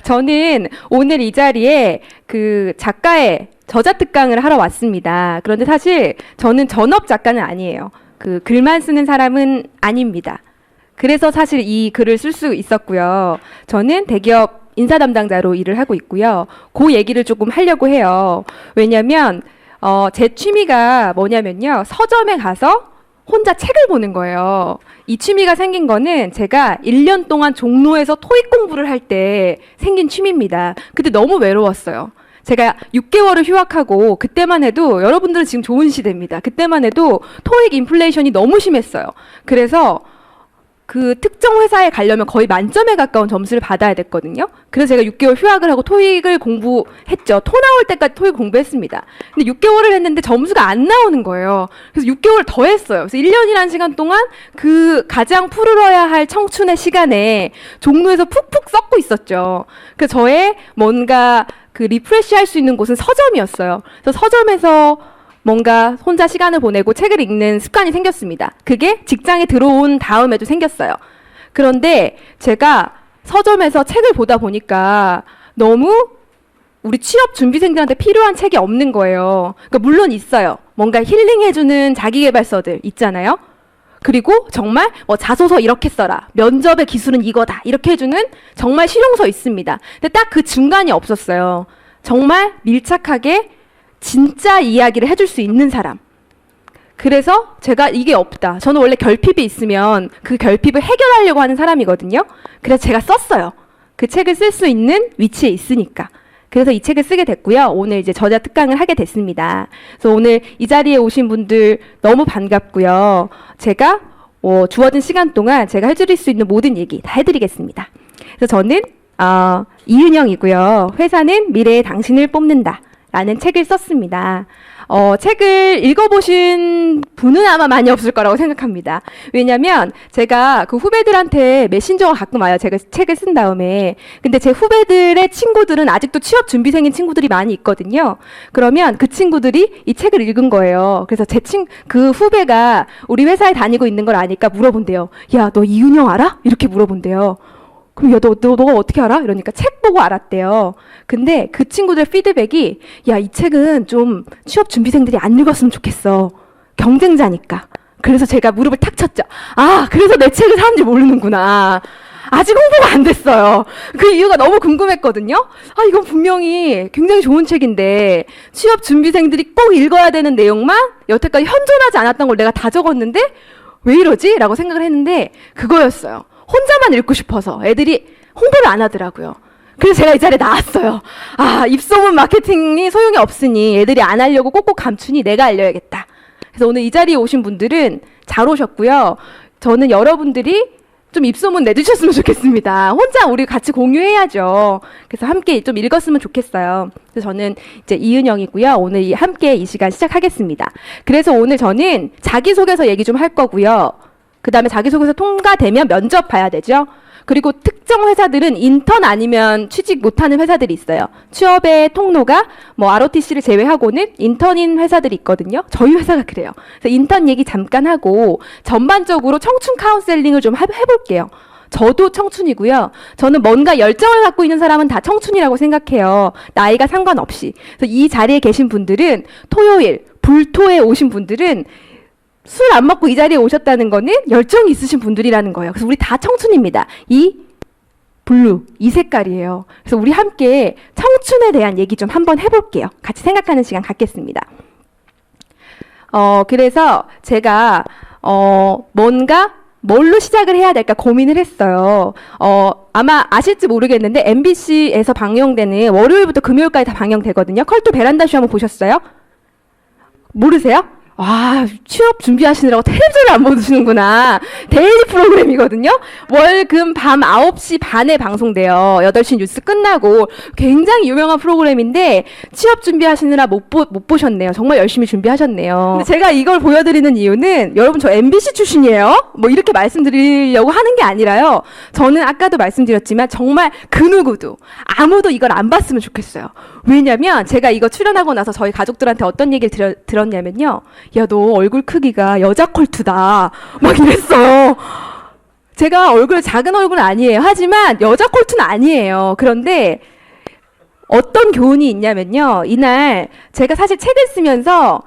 저는 오늘 이 자리에 그 작가의 저자 특강을 하러 왔습니다. 그런데 사실 저는 전업 작가는 아니에요. 그 글만 쓰는 사람은 아닙니다. 그래서 사실 이 글을 쓸 수 있었고요. 저는 대기업 인사 담당자로 일을 하고 있고요. 그 얘기를 조금 하려고 해요. 왜냐면 제 취미가 뭐냐면요. 서점에 가서 혼자 책을 보는 거예요. 이 취미가 생긴 거는 제가 1년 동안 종로에서 토익 공부를 할 때 생긴 취미입니다. 그때 너무 외로웠어요. 제가 6개월을 휴학하고 그때만 해도 여러분들은 지금 좋은 시대입니다. 그때만 해도 토익 인플레이션이 너무 심했어요. 그래서 그 특정 회사에 가려면 거의 만점에 가까운 점수를 받아야 됐거든요. 그래서 제가 6개월 휴학을 하고 토익을 공부했죠. 토 나올 때까지 토익 공부했습니다. 근데 6개월을 했는데 점수가 안 나오는 거예요. 그래서 6개월 더 했어요. 그래서 1년이라는 시간 동안 그 가장 푸르러야 할 청춘의 시간에 종로에서 푹푹 썩고 있었죠. 그래서 저의 뭔가 그 리프레시 할 수 있는 곳은 서점이었어요. 그래서 서점에서 뭔가 혼자 시간을 보내고 책을 읽는 습관이 생겼습니다. 그게 직장에 들어온 다음에도 생겼어요. 그런데 제가 서점에서 책을 보다 보니까 너무 우리 취업 준비생들한테 필요한 책이 없는 거예요. 그러니까 물론 있어요. 뭔가 힐링해주는 자기계발서들 있잖아요. 그리고 정말 자소서 이렇게 써라. 면접의 기술은 이거다. 이렇게 해주는 정말 실용서 있습니다. 근데 딱 그 중간이 없었어요. 정말 밀착하게 진짜 이야기를 해줄 수 있는 사람. 그래서 제가 이게 없다. 저는 원래 결핍이 있으면 그 결핍을 해결하려고 하는 사람이거든요. 그래서 제가 썼어요. 그 책을 쓸 수 있는 위치에 있으니까. 그래서 이 책을 쓰게 됐고요. 오늘 이제 저자 특강을 하게 됐습니다. 그래서 오늘 이 자리에 오신 분들 너무 반갑고요. 제가 주어진 시간 동안 제가 해드릴 수 있는 모든 얘기 다 해드리겠습니다. 그래서 저는 이은영이고요. 회사는 미래의 당신을 뽑는다. 라는 책을 썼습니다. 책을 읽어보신 분은 아마 많이 없을 거라고 생각합니다. 왜냐면 제가 그 후배들한테 메신저가 가끔 와요. 제가 책을 쓴 다음에. 근데 제 후배들의 친구들은 아직도 취업 준비생인 친구들이 많이 있거든요. 그러면 그 친구들이 이 책을 읽은 거예요. 그래서 그 후배가 우리 회사에 다니고 있는 걸 아니까 물어본대요. 야, 너 이은영 알아? 이렇게 물어본대요. 그럼 야, 너가 어떻게 알아? 이러니까 책 보고 알았대요. 근데 그 친구들 피드백이 야, 이 책은 좀 취업 준비생들이 안 읽었으면 좋겠어. 경쟁자니까. 그래서 제가 무릎을 탁 쳤죠. 아, 그래서 내 책을 사는지 모르는구나. 아직 홍보가 안 됐어요. 그 이유가 너무 궁금했거든요. 아, 이건 분명히 굉장히 좋은 책인데 취업 준비생들이 꼭 읽어야 되는 내용만 여태까지 현존하지 않았던 걸 내가 다 적었는데 왜 이러지? 라고 생각을 했는데 그거였어요. 혼자만 읽고 싶어서 애들이 홍보를 안 하더라고요. 그래서 제가 이 자리에 나왔어요. 아, 입소문 마케팅이 소용이 없으니 애들이 안 하려고 꼭꼭 감추니 내가 알려야겠다. 그래서 오늘 이 자리에 오신 분들은 잘 오셨고요. 저는 여러분들이 좀 입소문 내주셨으면 좋겠습니다. 혼자 우리 같이 공유해야죠. 그래서 함께 좀 읽었으면 좋겠어요. 그래서 저는 이제 이은영이고요. 오늘 함께 이 시간 시작하겠습니다. 그래서 오늘 저는 자기소개서 얘기 좀 할 거고요. 그 다음에 자기소개서 통과되면 면접 봐야 되죠. 그리고 특정 회사들은 인턴 아니면 취직 못하는 회사들이 있어요. 취업의 통로가 ROTC를 제외하고는 인턴인 회사들이 있거든요. 저희 회사가 그래요. 그래서 인턴 얘기 잠깐 하고 전반적으로 청춘 카운셀링을 좀 해볼게요. 저도 청춘이고요. 저는 뭔가 열정을 갖고 있는 사람은 다 청춘이라고 생각해요. 나이가 상관없이. 그래서 이 자리에 계신 분들은 토요일, 불토에 오신 분들은 술 안 먹고 이 자리에 오셨다는 거는 열정이 있으신 분들이라는 거예요. 그래서 우리 다 청춘입니다. 이 블루, 이 색깔이에요. 그래서 우리 함께 청춘에 대한 얘기 좀 한번 해볼게요. 같이 생각하는 시간 갖겠습니다. 그래서 제가 뭘로 시작을 해야 될까 고민을 했어요. 아마 아실지 모르겠는데 MBC에서 방영되는 월요일부터 금요일까지 다 방영되거든요. 컬투 베란다 쇼 한번 보셨어요? 모르세요? 아, 취업 준비하시느라고 텔레비전을 안 보시는구나. 데일리 프로그램이거든요. 월, 금, 밤 9시 반에 방송돼요. 8시 뉴스 끝나고 굉장히 유명한 프로그램인데 취업 준비하시느라 못 보셨네요. 정말 열심히 준비하셨네요. 근데 제가 이걸 보여드리는 이유는 여러분 저 MBC 출신이에요. 이렇게 말씀드리려고 하는 게 아니라요. 저는 아까도 말씀드렸지만 정말 그 누구도 아무도 이걸 안 봤으면 좋겠어요. 왜냐면 제가 이거 출연하고 나서 저희 가족들한테 어떤 얘기를 들었냐면요. 야, 너 얼굴 크기가 여자 컬투다. 막 이랬어요. 제가 작은 얼굴은 아니에요. 하지만 여자 콜투는 아니에요. 그런데 어떤 교훈이 있냐면요. 이날 제가 사실 책을 쓰면서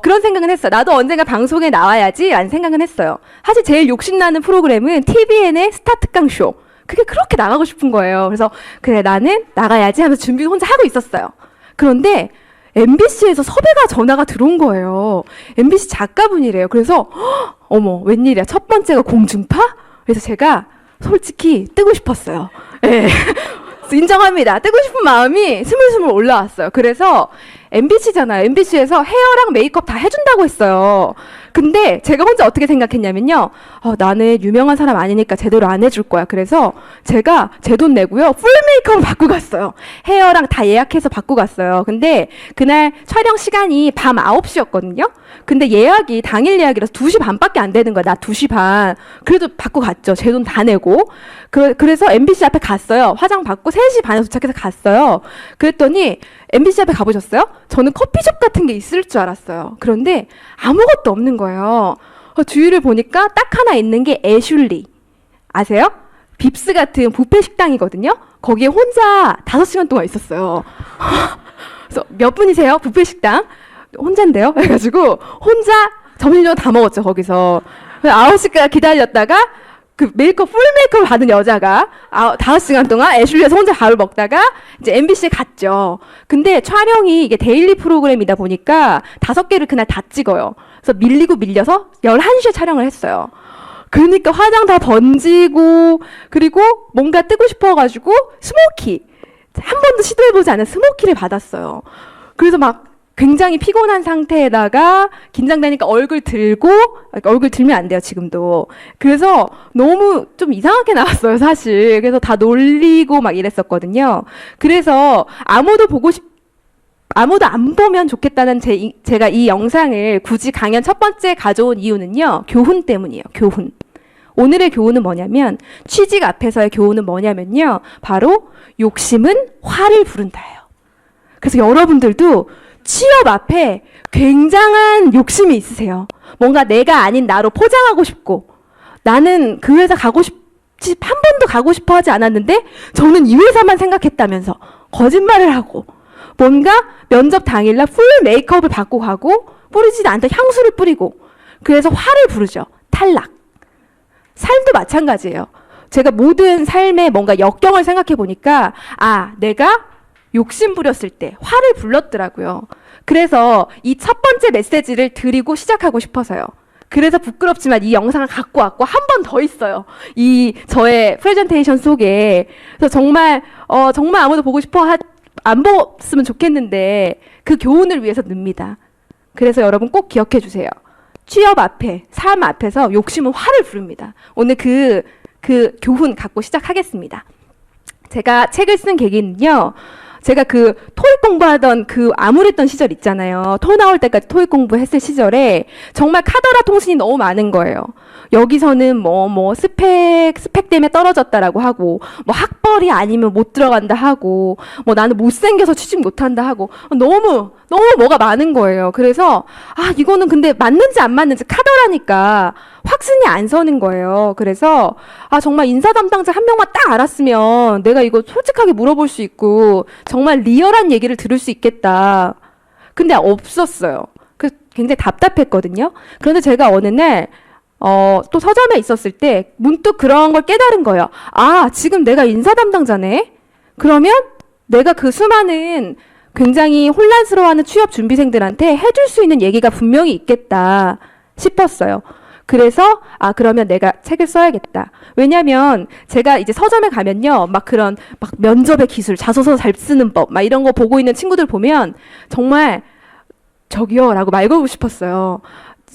그런 생각은 했어요. 나도 언젠가 방송에 나와야지 라는 생각은 했어요. 사실 제일 욕심나는 프로그램은 TVN의 스타특강 쇼. 그게 그렇게 나가고 싶은 거예요. 그래서 그래 나는 나가야지 하면서 준비 혼자 하고 있었어요. 그런데 MBC에서 섭외가 전화가 들어온 거예요. MBC 작가분이래요. 그래서 어머 웬일이야. 첫 번째가 공중파? 그래서 제가 솔직히 뜨고 싶었어요. 네. 인정합니다. 뜨고 싶은 마음이 스물스물 올라왔어요. 그래서 MBC잖아요. MBC에서 헤어랑 메이크업 다 해준다고 했어요. 근데 제가 혼자 어떻게 생각했냐면요. 나는 유명한 사람 아니니까 제대로 안 해줄 거야. 그래서 제가 제 돈 내고요. 풀 메이크업을 받고 갔어요. 헤어랑 다 예약해서 받고 갔어요. 근데 그날 촬영 시간이 밤 9시였거든요. 근데 예약이 당일 예약이라서 2시 반밖에 안 되는 거야. 나 2시 반. 그래도 받고 갔죠. 제 돈 다 내고. 그래서 MBC 앞에 갔어요. 화장 받고 3시 반에 도착해서 갔어요. 그랬더니 MBC 앞에 가보셨어요? 저는 커피숍 같은 게 있을 줄 알았어요. 그런데 아무것도 없는 거예요. 주위를 보니까 딱 하나 있는 게 애슐리. 아세요? 빕스 같은 뷔페 식당이거든요. 거기에 혼자 5시간 동안 있었어요. 그래서 몇 분이세요? 뷔페 식당? 혼자인데요? 그래가지고 혼자 점심저녁 다 먹었죠. 거기서. 9시까지 기다렸다가 그 메이크업, 풀 메이크업 받은 여자가 5시간 동안 애슐리에서 혼자 밥을 먹다가 이제 MBC에 갔죠. 근데 촬영이 이게 데일리 프로그램이다 보니까 5개를 그날 다 찍어요. 그래서 밀려서 11시에 촬영을 했어요. 그러니까 화장 다 번지고, 그리고 뭔가 뜨고 싶어가지고 스모키. 한 번도 시도해보지 않은 스모키를 받았어요. 그래서 막 굉장히 피곤한 상태에다가 긴장되니까 얼굴 들면 안 돼요, 지금도. 그래서 너무 좀 이상하게 나왔어요, 사실. 그래서 다 놀리고 막 이랬었거든요. 그래서 아무도 안 보면 좋겠다는 제가 이 영상을 굳이 강연 첫 번째 가져온 이유는요, 교훈 때문이에요, 교훈. 오늘의 교훈은 뭐냐면, 취직 앞에서의 교훈은 뭐냐면요, 바로 욕심은 화를 부른다예요. 그래서 여러분들도 취업 앞에 굉장한 욕심이 있으세요. 뭔가 내가 아닌 나로 포장하고 싶고, 나는 그 회사 한 번도 가고 싶어 하지 않았는데 저는 이 회사만 생각했다면서 거짓말을 하고, 뭔가 면접 당일날 풀 메이크업을 받고 가고 뿌리지도 않던 향수를 뿌리고, 그래서 화를 부르죠. 탈락. 삶도 마찬가지예요. 제가 모든 삶의 뭔가 역경을 생각해 보니까 내가 욕심 부렸을 때 화를 불렀더라고요. 그래서 이 첫 번째 메시지를 드리고 시작하고 싶어서요. 그래서 부끄럽지만 이 영상을 갖고 왔고 한 번 더 있어요. 이 저의 프레젠테이션 속에. 그래서 정말 아무도 보고 안 봤으면 좋겠는데 그 교훈을 위해서 늡니다. 그래서 여러분 꼭 기억해 주세요. 취업 앞에, 삶 앞에서 욕심은 화를 부릅니다. 오늘 그 교훈 갖고 시작하겠습니다. 제가 책을 쓴 계기는요, 제가 그 토익 공부하던 그 암울했던 시절 있잖아요. 토 나올 때까지 토익 공부했을 시절에 정말 카더라 통신이 너무 많은 거예요. 여기서는 스펙 때문에 떨어졌다라고 하고, 학벌이 아니면 못 들어간다 하고, 나는 못생겨서 취직 못한다 하고, 너무 뭐가 많은 거예요. 그래서 이거는 근데 맞는지 안 맞는지 카더라니까 확신이 안 서는 거예요. 그래서 정말 인사 담당자 한 명만 딱 알았으면 내가 이거 솔직하게 물어볼 수 있고 정말 리얼한 얘기를 들을 수 있겠다. 근데 없었어요. 그래서 굉장히 답답했거든요. 그런데 제가 어느 날 또 서점에 있었을 때 문득 그런 걸 깨달은 거예요. 지금 내가 인사 담당자네? 그러면 내가 그 수많은 굉장히 혼란스러워하는 취업 준비생들한테 해줄 수 있는 얘기가 분명히 있겠다 싶었어요. 그래서 그러면 내가 책을 써야겠다. 왜냐면 제가 이제 서점에 가면요, 그런 면접의 기술, 자소서 잘 쓰는 법 이런 거 보고 있는 친구들 보면 정말 저기요 라고 말 걸고 싶었어요.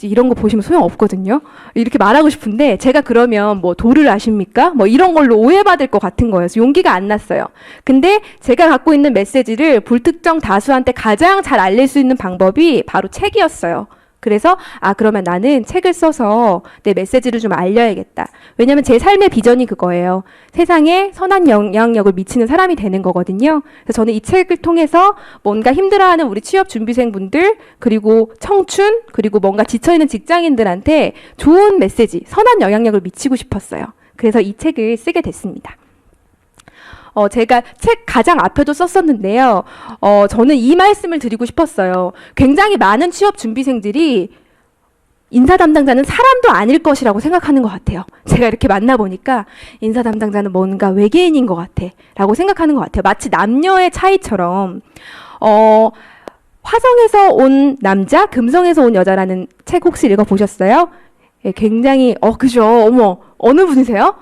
이런 거 보시면 소용없거든요. 이렇게 말하고 싶은데 제가 그러면 도를 아십니까? 이런 걸로 오해받을 것 같은 거예요. 그래서 용기가 안 났어요. 근데 제가 갖고 있는 메시지를 불특정 다수한테 가장 잘 알릴 수 있는 방법이 바로 책이었어요. 그래서 그러면 나는 책을 써서 내 메시지를 좀 알려야겠다. 왜냐면 제 삶의 비전이 그거예요. 세상에 선한 영향력을 미치는 사람이 되는 거거든요. 그래서 저는 이 책을 통해서 뭔가 힘들어하는 우리 취업 준비생분들, 그리고 청춘, 그리고 뭔가 지쳐있는 직장인들한테 좋은 메시지, 선한 영향력을 미치고 싶었어요. 그래서 이 책을 쓰게 됐습니다. 제가 책 가장 앞에도 썼었는데요. 저는 이 말씀을 드리고 싶었어요. 굉장히 많은 취업 준비생들이 인사 담당자는 사람도 아닐 것이라고 생각하는 것 같아요. 제가 이렇게 만나보니까 인사 담당자는 뭔가 외계인인 것 같아 라고 생각하는 것 같아요. 마치 남녀의 차이처럼 화성에서 온 남자, 금성에서 온 여자라는 책 혹시 읽어보셨어요? 예, 굉장히 그죠. 어머, 어느 분이세요?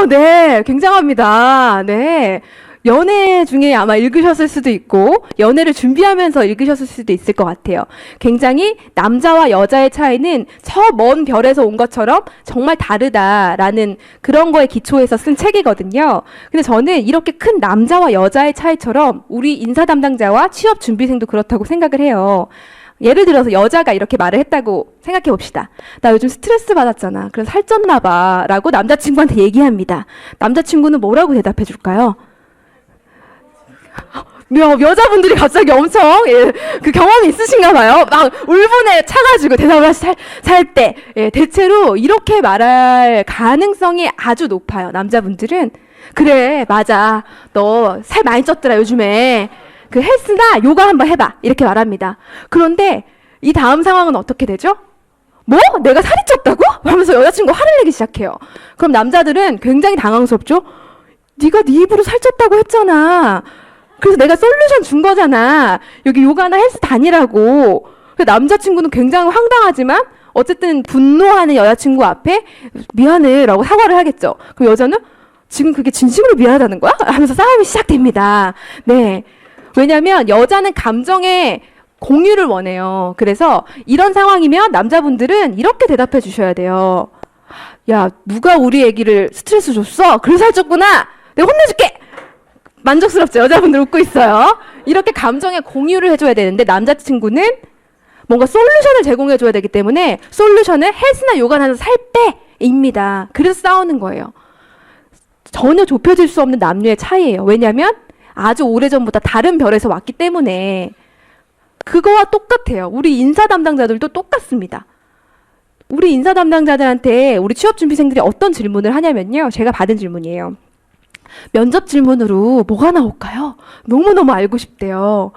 네, 굉장합니다. 네. 연애 중에 아마 읽으셨을 수도 있고 연애를 준비하면서 읽으셨을 수도 있을 것 같아요. 굉장히 남자와 여자의 차이는 저 먼 별에서 온 것처럼 정말 다르다라는 그런 거에 기초해서 쓴 책이거든요. 근데 저는 이렇게 큰 남자와 여자의 차이처럼 우리 인사 담당자와 취업 준비생도 그렇다고 생각을 해요. 예를 들어서 여자가 이렇게 말을 했다고 생각해 봅시다. 나 요즘 스트레스 받았잖아. 그래서 살쪘나 봐. 라고 남자친구한테 얘기합니다. 남자친구는 뭐라고 대답해 줄까요? 여자분들이 갑자기 엄청 그 경험이 있으신가 봐요. 막 울분에 차가지고 대답을 살 때 대체로 이렇게 말할 가능성이 아주 높아요. 남자분들은 그래 맞아 너 살 많이 쪘더라 요즘에 그 헬스나 요가 한번 해봐 이렇게 말합니다. 그런데 이 다음 상황은 어떻게 되죠? 뭐? 내가 살이 쪘다고? 하면서 여자친구 화를 내기 시작해요. 그럼 남자들은 굉장히 당황스럽죠. 네가 네 입으로 살쪘다고 했잖아. 그래서 내가 솔루션 준 거잖아. 여기 요가나 헬스 다니라고. 남자친구는 굉장히 황당하지만 어쨌든 분노하는 여자친구 앞에 미안해 라고 사과를 하겠죠. 그럼 여자는 지금 그게 진심으로 미안하다는 거야? 하면서 싸움이 시작됩니다. 네. 왜냐면 여자는 감정의 공유를 원해요. 그래서 이런 상황이면 남자분들은 이렇게 대답해 주셔야 돼요. 야, 누가 우리 애기를 스트레스 줬어? 그래서 살쪘구나. 내가 혼내줄게. 만족스럽죠? 여자분들 웃고 있어요. 이렇게 감정의 공유를 해줘야 되는데 남자친구는 뭔가 솔루션을 제공해줘야 되기 때문에 솔루션을 헬스나 요가나 해서 살 빼입니다. 그래서 싸우는 거예요. 전혀 좁혀질 수 없는 남녀의 차이예요. 왜냐하면 아주 오래전부터 다른 별에서 왔기 때문에 그거와 똑같아요. 우리 인사 담당자들도 똑같습니다. 우리 인사 담당자들한테 우리 취업 준비생들이 어떤 질문을 하냐면요. 제가 받은 질문이에요. 면접 질문으로 뭐가 나올까요? 너무너무 알고 싶대요.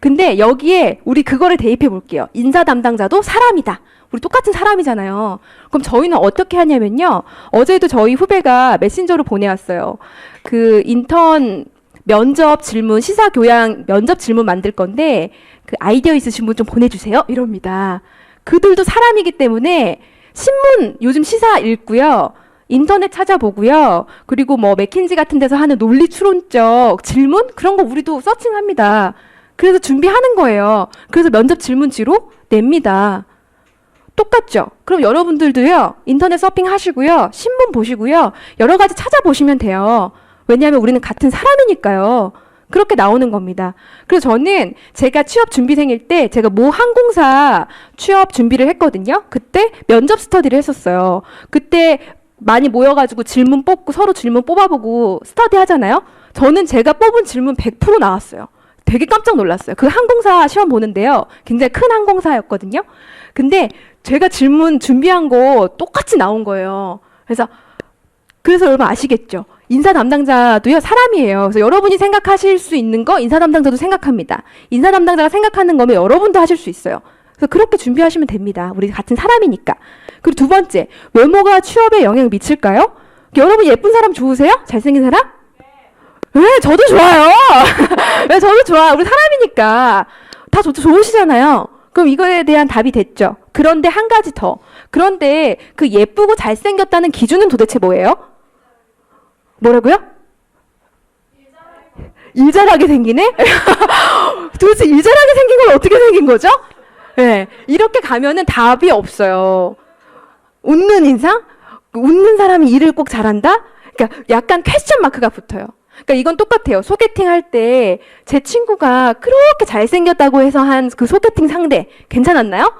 근데 여기에 우리 그거를 대입해 볼게요. 인사 담당자도 사람이다. 우리 똑같은 사람이잖아요. 그럼 저희는 어떻게 하냐면요. 어제도 저희 후배가 메신저로 보내왔어요. 그 인턴 면접 질문, 시사교양 면접 질문 만들 건데 그 아이디어 있으신 분 좀 보내주세요. 이럽니다. 그들도 사람이기 때문에 신문 요즘 시사 읽고요. 인터넷 찾아보고요. 그리고 뭐 맥킨지 같은 데서 하는 논리 추론적 질문? 그런 거 우리도 서칭합니다. 그래서 준비하는 거예요. 그래서 면접 질문지로 냅니다. 똑같죠? 그럼 여러분들도요. 인터넷 서핑 하시고요. 신문 보시고요. 여러 가지 찾아보시면 돼요. 왜냐하면 우리는 같은 사람이니까요. 그렇게 나오는 겁니다. 그래서 저는 제가 취업 준비생일 때 제가 모 항공사 취업 준비를 했거든요. 그때 면접 스터디를 했었어요. 그때 많이 모여가지고 질문 뽑고 서로 질문 뽑아보고 스터디 하잖아요. 저는 제가 뽑은 질문 100% 나왔어요. 되게 깜짝 놀랐어요. 그 항공사 시험 보는데요. 굉장히 큰 항공사였거든요. 근데 제가 질문 준비한 거 똑같이 나온 거예요. 그래서 여러분 아시겠죠? 인사 담당자도요, 사람이에요. 그래서 여러분이 생각하실 수 있는 거 인사 담당자도 생각합니다. 인사 담당자가 생각하는 거면 여러분도 하실 수 있어요. 그래서 그렇게 준비하시면 됩니다. 우리 같은 사람이니까. 그리고 두 번째, 외모가 취업에 영향을 미칠까요? 여러분 예쁜 사람 좋으세요? 잘생긴 사람? 네, 저도 좋아요. 네, 저도 좋아요. 우리 사람이니까. 다 좋으시잖아요. 그럼 이거에 대한 답이 됐죠. 그런데 한 가지 더. 그런데 그 예쁘고 잘생겼다는 기준은 도대체 뭐예요? 뭐라고요? 일잘하게 생기네? 도대체 일잘하게 생긴 건 어떻게 생긴 거죠? 네, 이렇게 가면은 답이 없어요. 웃는 인상? 웃는 사람이 일을 꼭 잘한다? 그러니까 약간 퀘스천 마크가 붙어요. 그러니까 이건 똑같아요. 소개팅 할 때 제 친구가 그렇게 잘생겼다고 해서 한 그 소개팅 상대 괜찮았나요?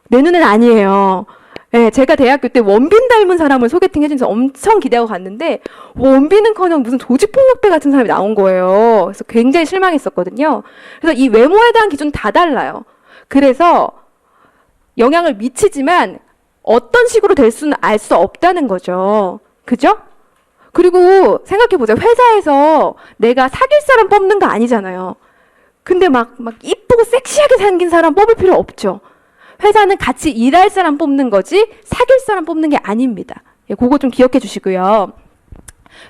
내 눈엔 아니에요. 네, 제가 대학교 때 원빈 닮은 사람을 소개팅 해준서 엄청 기대하고 갔는데 원빈은커녕 무슨 조직폭력배 같은 사람이 나온 거예요. 그래서 굉장히 실망했었거든요. 그래서 이 외모에 대한 기준 다 달라요. 그래서 영향을 미치지만 어떤 식으로 될 수는 알 수 없다는 거죠. 그죠? 그리고 생각해보자. 회사에서 내가 사귈 사람 뽑는 거 아니잖아요. 근데 막 이쁘고 섹시하게 생긴 사람 뽑을 필요 없죠. 회사는 같이 일할 사람 뽑는 거지 사귈 사람 뽑는 게 아닙니다. 예, 그거 좀 기억해 주시고요.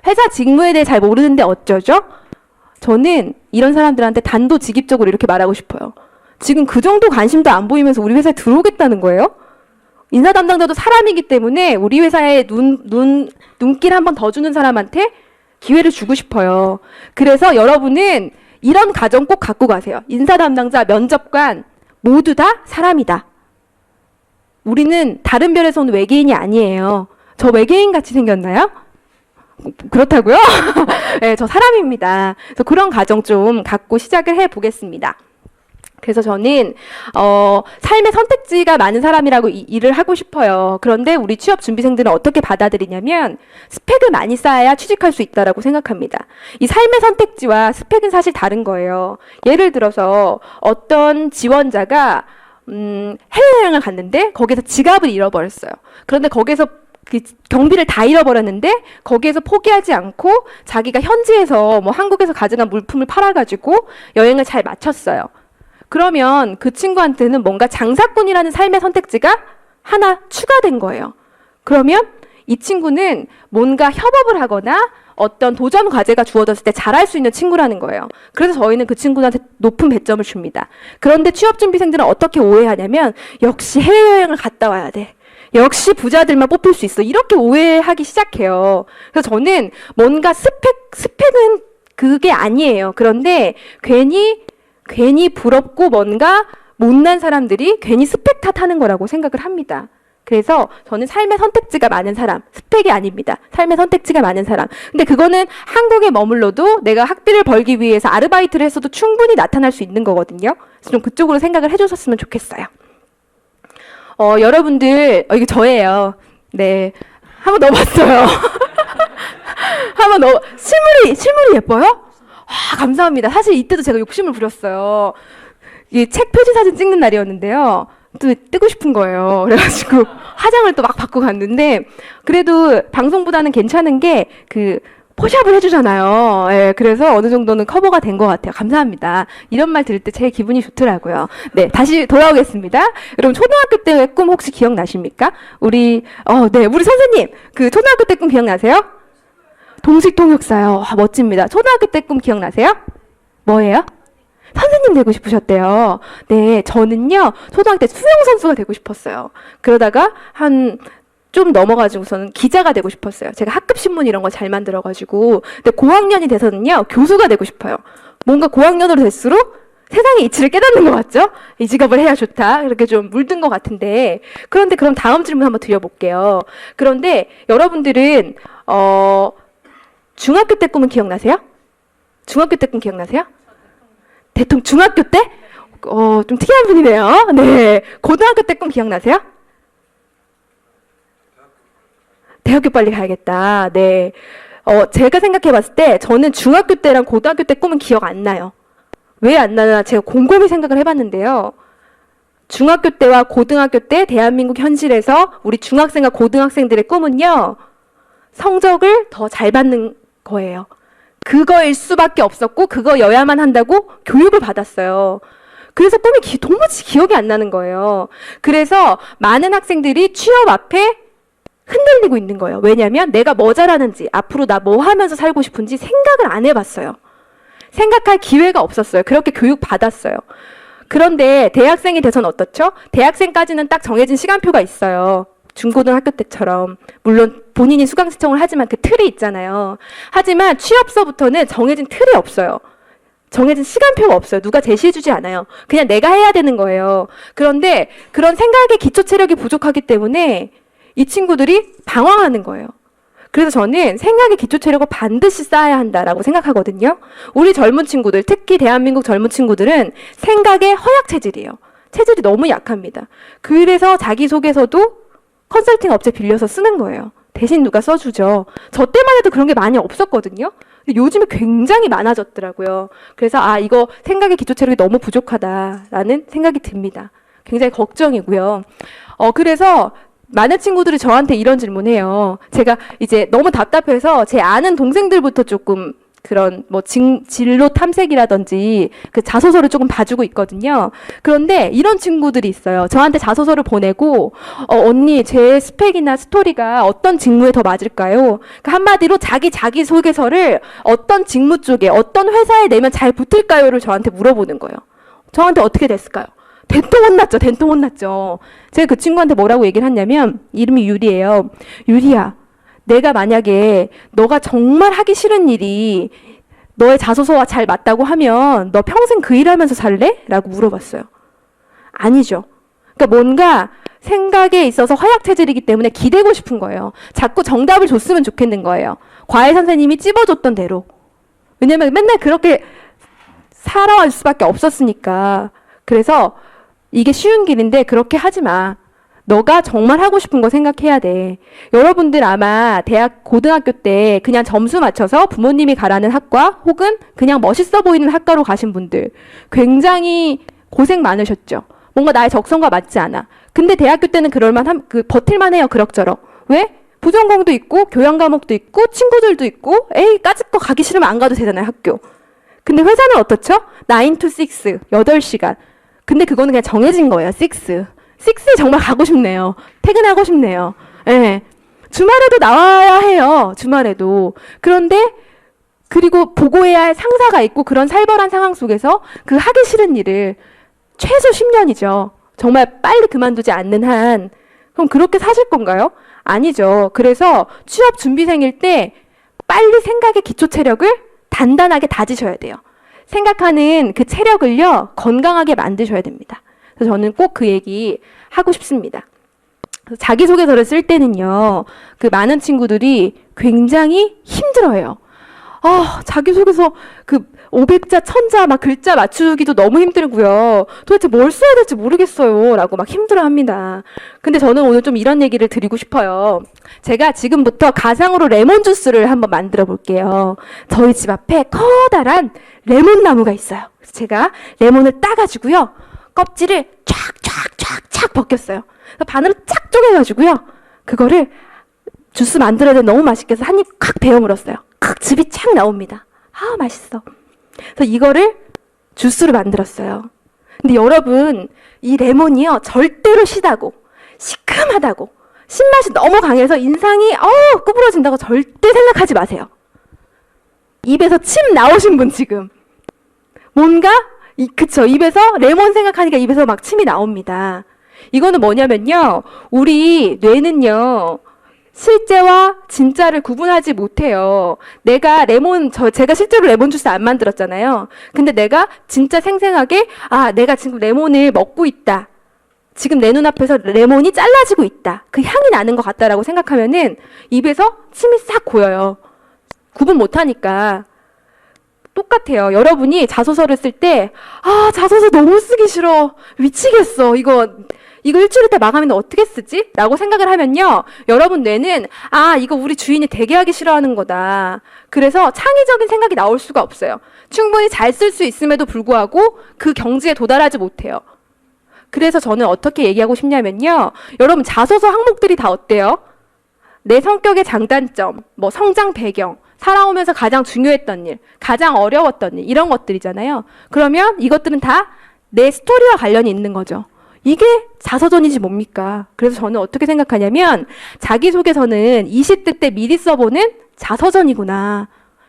회사 직무에 대해 잘 모르는데 어쩌죠? 저는 이런 사람들한테 단도직입적으로 이렇게 말하고 싶어요. 지금 그 정도 관심도 안 보이면서 우리 회사에 들어오겠다는 거예요? 인사 담당자도 사람이기 때문에 우리 회사에 눈길 한 번 더 주는 사람한테 기회를 주고 싶어요. 그래서 여러분은 이런 가정 꼭 갖고 가세요. 인사 담당자, 면접관 모두 다 사람이다. 우리는 다른 별에서 온 외계인이 아니에요. 저 외계인 같이 생겼나요? 그렇다고요? 네, 저 사람입니다. 그래서 그런 가정 좀 갖고 시작을 해보겠습니다. 그래서 저는 삶의 선택지가 많은 사람이라고 일을 하고 싶어요. 그런데 우리 취업 준비생들은 어떻게 받아들이냐면 스펙을 많이 쌓아야 취직할 수 있다라고 생각합니다. 이 삶의 선택지와 스펙은 사실 다른 거예요. 예를 들어서 어떤 지원자가 해외여행을 갔는데 거기서 지갑을 잃어버렸어요. 그런데 거기서 그 경비를 다 잃어버렸는데 거기에서 포기하지 않고 자기가 현지에서 뭐 한국에서 가져간 물품을 팔아가지고 여행을 잘 마쳤어요. 그러면 그 친구한테는 뭔가 장사꾼이라는 삶의 선택지가 하나 추가된 거예요. 그러면 이 친구는 뭔가 협업을 하거나 어떤 도전 과제가 주어졌을 때 잘할 수 있는 친구라는 거예요. 그래서 저희는 그 친구한테 높은 배점을 줍니다. 그런데 취업준비생들은 어떻게 오해하냐면 역시 해외여행을 갔다 와야 돼. 역시 부자들만 뽑힐 수 있어. 이렇게 오해하기 시작해요. 그래서 저는 뭔가 스펙은 그게 아니에요. 그런데 괜히 부럽고 뭔가 못난 사람들이 괜히 스펙 탓하는 거라고 생각을 합니다. 그래서 저는 삶의 선택지가 많은 사람, 스펙이 아닙니다. 삶의 선택지가 많은 사람. 근데 그거는 한국에 머물러도 내가 학비를 벌기 위해서 아르바이트를 했어도 충분히 나타날 수 있는 거거든요. 그래서 좀 그쪽으로 생각을 해주셨으면 좋겠어요. 여러분들, 이게 저예요. 네. 한번 넣어봤어요. 실물이 예뻐요? 아, 감사합니다. 사실 이때도 제가 욕심을 부렸어요. 이 책 표지 사진 찍는 날이었는데요. 또 뜨고 싶은 거예요. 그래가지고 화장을 또 막 받고 갔는데 그래도 방송보다는 괜찮은 게 포샵을 해주잖아요. 예, 그래서 어느 정도는 커버가 된 것 같아요. 감사합니다. 이런 말 들을 때 제 기분이 좋더라고요. 네, 다시 돌아오겠습니다. 여러분 초등학교 때의 꿈 혹시 기억나십니까? 우리 선생님 초등학교 때 꿈 기억나세요? 동식통역사요. 아, 멋집니다. 초등학교 때 꿈 기억나세요? 뭐예요? 선생님 되고 싶으셨대요. 네, 저는요 초등학교 때 수영선수가 되고 싶었어요. 그러다가 좀 넘어가지고서는 기자가 되고 싶었어요. 제가 학급 신문 이런 거 잘 만들어가지고. 근데 고학년이 돼서는요 교수가 되고 싶어요. 뭔가 고학년으로 될수록 세상의 이치를 깨닫는 것 같죠? 이 직업을 해야 좋다. 이렇게 좀 물든 것 같은데. 그런데 그럼 다음 질문 한번 드려볼게요. 그런데 여러분들은 중학교 때 꿈은 기억나세요? 중학교 때 꿈 기억나세요? 중학교 때? 좀 특이한 분이네요. 네. 고등학교 때 꿈 기억나세요? 대학교 빨리 가야겠다. 네. 제가 생각해 봤을 때 저는 중학교 때랑 고등학교 때 꿈은 기억 안 나요. 왜 안 나나 제가 곰곰이 생각을 해봤는데요. 중학교 때와 고등학교 때 대한민국 현실에서 우리 중학생과 고등학생들의 꿈은요. 성적을 더 잘 받는 거예요. 그거일 수밖에 없었고 그거여야만 한다고 교육을 받았어요. 그래서 꿈이 도무지 기억이 안 나는 거예요. 그래서 많은 학생들이 취업 앞에 흔들리고 있는 거예요. 왜냐하면 내가 뭐 잘하는지 앞으로 나 뭐 하면서 살고 싶은지 생각을 안 해봤어요. 생각할 기회가 없었어요. 그렇게 교육 받았어요. 그런데 대학생이 돼서는 어떻죠? 대학생까지는 딱 정해진 시간표가 있어요. 중고등학교 때처럼. 물론 본인이 수강 신청을 하지만 그 틀이 있잖아요. 하지만 취업서부터는 정해진 틀이 없어요. 정해진 시간표가 없어요. 누가 제시해주지 않아요. 그냥 내가 해야 되는 거예요. 그런데 그런 생각의 기초 체력이 부족하기 때문에 이 친구들이 방황하는 거예요. 그래서 저는 생각의 기초 체력을 반드시 쌓아야 한다라고 생각하거든요. 우리 젊은 친구들, 특히 대한민국 젊은 친구들은 생각의 허약 체질이에요. 체질이 너무 약합니다. 그래서 자기소개서도 컨설팅 업체 빌려서 쓰는 거예요. 대신 누가 써주죠. 저 때만 해도 그런 게 많이 없었거든요. 근데 요즘에 굉장히 많아졌더라고요. 그래서 이거 생각의 기초 체력이 너무 부족하다라는 생각이 듭니다. 굉장히 걱정이고요. 그래서 많은 친구들이 저한테 이런 질문해요. 제가 이제 너무 답답해서 제 아는 동생들부터 조금 그런 뭐 진로 탐색이라든지 그 자소서를 조금 봐주고 있거든요. 그런데 이런 친구들이 있어요. 저한테 자소서를 보내고 언니 제 스펙이나 스토리가 어떤 직무에 더 맞을까요? 그러니까 한마디로 자기 소개서를 어떤 직무 쪽에 어떤 회사에 내면 잘 붙을까요를 저한테 물어보는 거예요. 저한테 어떻게 됐을까요? 된통 혼났죠. 제가 그 친구한테 뭐라고 얘기를 했냐면, 이름이 유리예요. 유리야, 내가 만약에 너가 정말 하기 싫은 일이 너의 자소서와 잘 맞다고 하면 너 평생 그 일하면서 살래? 라고 물어봤어요. 아니죠. 그러니까 뭔가 생각에 있어서 허약 체질이기 때문에 기대고 싶은 거예요. 자꾸 정답을 줬으면 좋겠는 거예요. 과외 선생님이 찝어줬던 대로. 왜냐면 맨날 그렇게 살아갈 수밖에 없었으니까. 그래서 이게 쉬운 길인데 그렇게 하지 마. 너가 정말 하고 싶은 거 생각해야 돼. 여러분들 아마 대학, 고등학교 때 그냥 점수 맞춰서 부모님이 가라는 학과 혹은 그냥 멋있어 보이는 학과로 가신 분들 굉장히 고생 많으셨죠. 뭔가 나의 적성과 맞지 않아. 근데 대학교 때는 버틸만 해요. 그럭저럭. 왜? 부전공도 있고 교양 과목도 있고 친구들도 있고 까짓 거 가기 싫으면 안 가도 되잖아요. 학교. 근데 회사는 어떻죠? 9 to 6, 8시간. 근데 그거는 그냥 정해진 거예요. 6에 정말 가고 싶네요. 퇴근하고 싶네요. 예. 주말에도 나와야 해요. 주말에도. 그런데 그리고 보고해야 할 상사가 있고 그런 살벌한 상황 속에서 그 하기 싫은 일을 최소 10년이죠. 정말 빨리 그만두지 않는 한 그럼 그렇게 사실 건가요? 아니죠. 그래서 취업 준비생일 때 빨리 생각의 기초 체력을 단단하게 다지셔야 돼요. 생각하는 그 체력을요, 건강하게 만드셔야 됩니다. 그래서 저는 꼭 그 얘기 하고 싶습니다. 자기소개서를 쓸 때는요, 그 많은 친구들이 굉장히 힘들어해요. 자기소개서 그 500자, 1000자 막 글자 맞추기도 너무 힘들고요. 도대체 뭘 써야 될지 모르겠어요. 라고 막 힘들어 합니다. 근데 저는 오늘 좀 이런 얘기를 드리고 싶어요. 제가 지금부터 가상으로 레몬 주스를 한번 만들어 볼게요. 저희 집 앞에 커다란 레몬 나무가 있어요. 그래서 제가 레몬을 따가지고요. 껍질을 쫙 벗겼어요. 그래서 반으로 쫙 쪼개가지고요. 그거를 주스 만들어야 돼 너무 맛있게 해서 한 입 콱 베어 물었어요. 즙이 착 나옵니다. 맛있어. 그래서 이거를 주스로 만들었어요. 근데 여러분, 이 레몬이요, 절대로 시다고, 시큼하다고, 신맛이 너무 강해서 인상이, 구부러진다고 절대 생각하지 마세요. 입에서 침 나오신 분 지금. 뭔가, 그쵸. 입에서, 레몬 생각하니까 입에서 막 침이 나옵니다. 이거는 뭐냐면요, 우리 뇌는요, 실제와 진짜를 구분하지 못해요. 제가 실제로 레몬 주스 안 만들었잖아요. 근데 내가 진짜 생생하게, 내가 지금 레몬을 먹고 있다. 지금 내 눈앞에서 레몬이 잘라지고 있다. 그 향이 나는 것 같다라고 생각하면은 입에서 침이 싹 고여요. 구분 못하니까. 똑같아요. 여러분이 자소서를 쓸 때, 자소서 너무 쓰기 싫어. 미치겠어. 이거 일주일 때 마감인데 어떻게 쓰지? 라고 생각을 하면요. 여러분 뇌는 이거 우리 주인이 되게 하기 싫어하는 거다. 그래서 창의적인 생각이 나올 수가 없어요. 충분히 잘 쓸 수 있음에도 불구하고 그 경지에 도달하지 못해요. 그래서 저는 어떻게 얘기하고 싶냐면요. 여러분 자소서 항목들이 다 어때요? 내 성격의 장단점, 뭐 성장 배경, 살아오면서 가장 중요했던 일, 가장 어려웠던 일, 이런 것들이잖아요. 그러면 이것들은 다 내 스토리와 관련이 있는 거죠. 이게 자서전이지 뭡니까? 그래서 저는 어떻게 생각하냐면 자기소개서는 20대 때 미리 써보는 자서전이구나.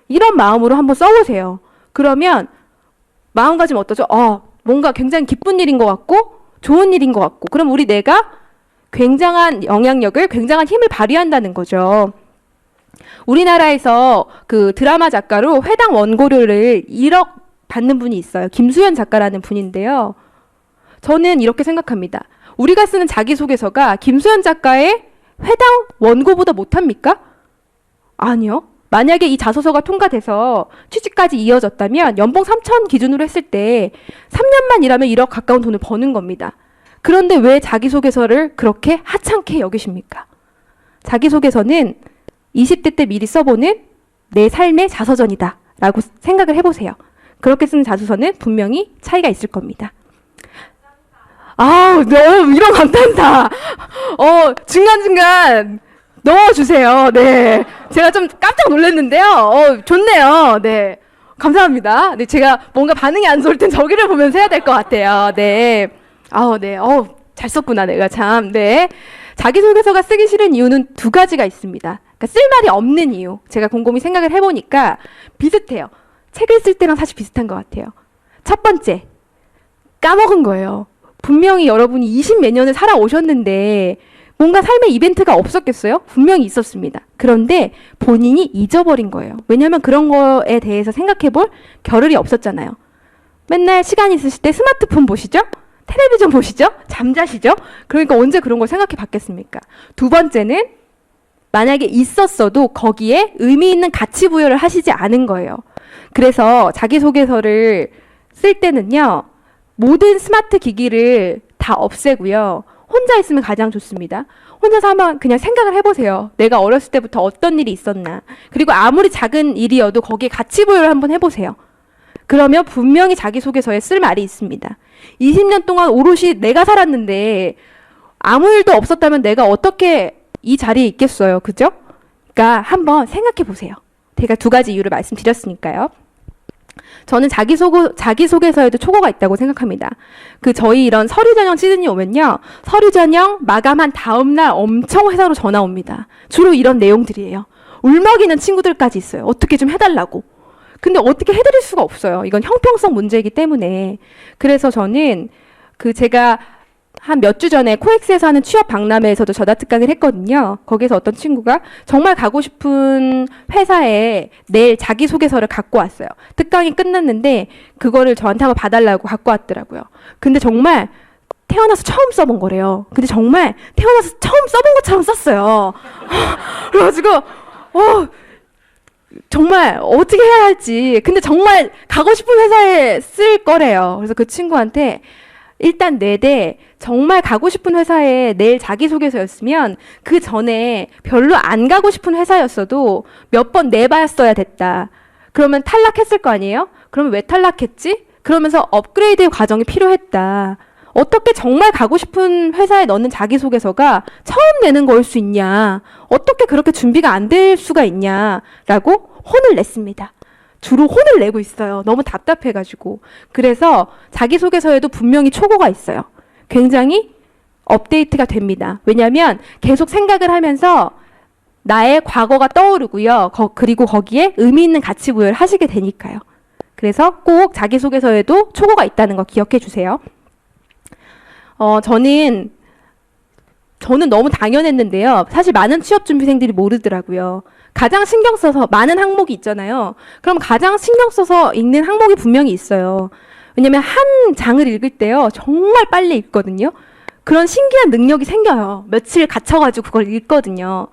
이런 마음으로 한번 써보세요. 그러면 마음가짐 어떠죠? 뭔가 굉장히 기쁜 일인 것 같고 좋은 일인 것 같고 그럼 우리 뇌가 굉장한 영향력을 굉장한 힘을 발휘한다는 거죠. 우리나라에서 그 드라마 작가로 회당 원고료를 1억 받는 분이 있어요. 김수현 작가라는 분인데요. 저는 이렇게 생각합니다. 우리가 쓰는 자기소개서가 김수현 작가의 회당 원고보다 못합니까? 아니요. 만약에 이 자소서가 통과돼서 취직까지 이어졌다면 연봉 3천 기준으로 했을 때 3년만 일하면 1억 가까운 돈을 버는 겁니다. 그런데 왜 자기소개서를 그렇게 하찮게 여기십니까? 자기소개서는 20대 때 미리 써보는 내 삶의 자서전이다 라고 생각을 해보세요. 그렇게 쓰는 자소서는 분명히 차이가 있을 겁니다. 너무 위로 감탄다. 중간중간 넣어주세요. 네. 제가 좀 깜짝 놀랐는데요. 좋네요. 네. 감사합니다. 네, 제가 뭔가 반응이 안 좋을 땐 저기를 보면서 해야 될 것 같아요. 네. 네. 잘 썼구나, 내가 참. 네. 자기소개서가 쓰기 싫은 이유는 두 가지가 있습니다. 그러니까 쓸 말이 없는 이유. 제가 곰곰이 생각을 해보니까 비슷해요. 책을 쓸 때랑 사실 비슷한 것 같아요. 첫 번째, 까먹은 거예요. 분명히 여러분이 20몇 년을 살아오셨는데 뭔가 삶의 이벤트가 없었겠어요? 분명히 있었습니다. 그런데 본인이 잊어버린 거예요. 왜냐하면 그런 거에 대해서 생각해볼 겨를이 없었잖아요. 맨날 시간 있으실 때 스마트폰 보시죠? 텔레비전 보시죠? 잠자시죠? 그러니까 언제 그런 걸 생각해 봤겠습니까? 두 번째는 만약에 있었어도 거기에 의미 있는 가치 부여를 하시지 않은 거예요. 그래서 자기소개서를 쓸 때는요. 모든 스마트 기기를 다 없애고요. 혼자 있으면 가장 좋습니다. 혼자서 한번 그냥 생각을 해보세요. 내가 어렸을 때부터 어떤 일이 있었나. 그리고 아무리 작은 일이어도 거기에 가치 부여를 한번 해보세요. 그러면 분명히 자기소개서에 쓸 말이 있습니다. 20년 동안 오롯이 내가 살았는데 아무 일도 없었다면 내가 어떻게 이 자리에 있겠어요. 그죠? 그러니까 한번 생각해 보세요. 제가 두 가지 이유를 말씀드렸으니까요. 저는 자기소개서에도 초고가 있다고 생각합니다. 저희 이런 서류 전형 시즌이 오면요. 서류 전형 마감한 다음날 엄청 회사로 전화 옵니다. 주로 이런 내용들이에요. 울먹이는 친구들까지 있어요. 어떻게 좀 해달라고. 근데 어떻게 해드릴 수가 없어요. 이건 형평성 문제이기 때문에. 그래서 저는 제가 한 몇 주 전에 코엑스에서 하는 취업 박람회에서도 전화특강을 했거든요. 거기서 어떤 친구가 정말 가고 싶은 회사에 내일 자기소개서를 갖고 왔어요. 특강이 끝났는데 그거를 저한테 한번 봐달라고 갖고 왔더라고요. 근데 정말 태어나서 처음 써본 거래요. 근데 정말 태어나서 처음 써본 것처럼 썼어요. 그래가지고 정말 어떻게 해야 할지. 근데 정말 가고 싶은 회사에 쓸 거래요. 그래서 그 친구한테 일단 내대 정말 가고 싶은 회사에 내일 자기소개서였으면 그 전에 별로 안 가고 싶은 회사였어도 몇 번 내봤어야 됐다. 그러면 탈락했을 거 아니에요? 그러면 왜 탈락했지? 그러면서 업그레이드의 과정이 필요했다. 어떻게 정말 가고 싶은 회사에 넣는 자기소개서가 처음 내는 거일 수 있냐? 어떻게 그렇게 준비가 안 될 수가 있냐라고 혼을 냈습니다. 주로 혼을 내고 있어요. 너무 답답해가지고. 그래서 자기소개서에도 분명히 초고가 있어요. 굉장히 업데이트가 됩니다. 왜냐하면 계속 생각을 하면서 나의 과거가 떠오르고요. 그리고 거기에 의미 있는 가치 부여를 하시게 되니까요. 그래서 꼭 자기소개서에도 초고가 있다는 거 기억해 주세요. 저는 너무 당연했는데요. 사실 많은 취업준비생들이 모르더라고요. 가장 신경 써서 많은 항목이 있잖아요. 그럼 가장 신경 써서 읽는 항목이 분명히 있어요. 왜냐면 한 장을 읽을 때요. 정말 빨리 읽거든요. 그런 신기한 능력이 생겨요. 며칠 갇혀가지고 그걸 읽거든요.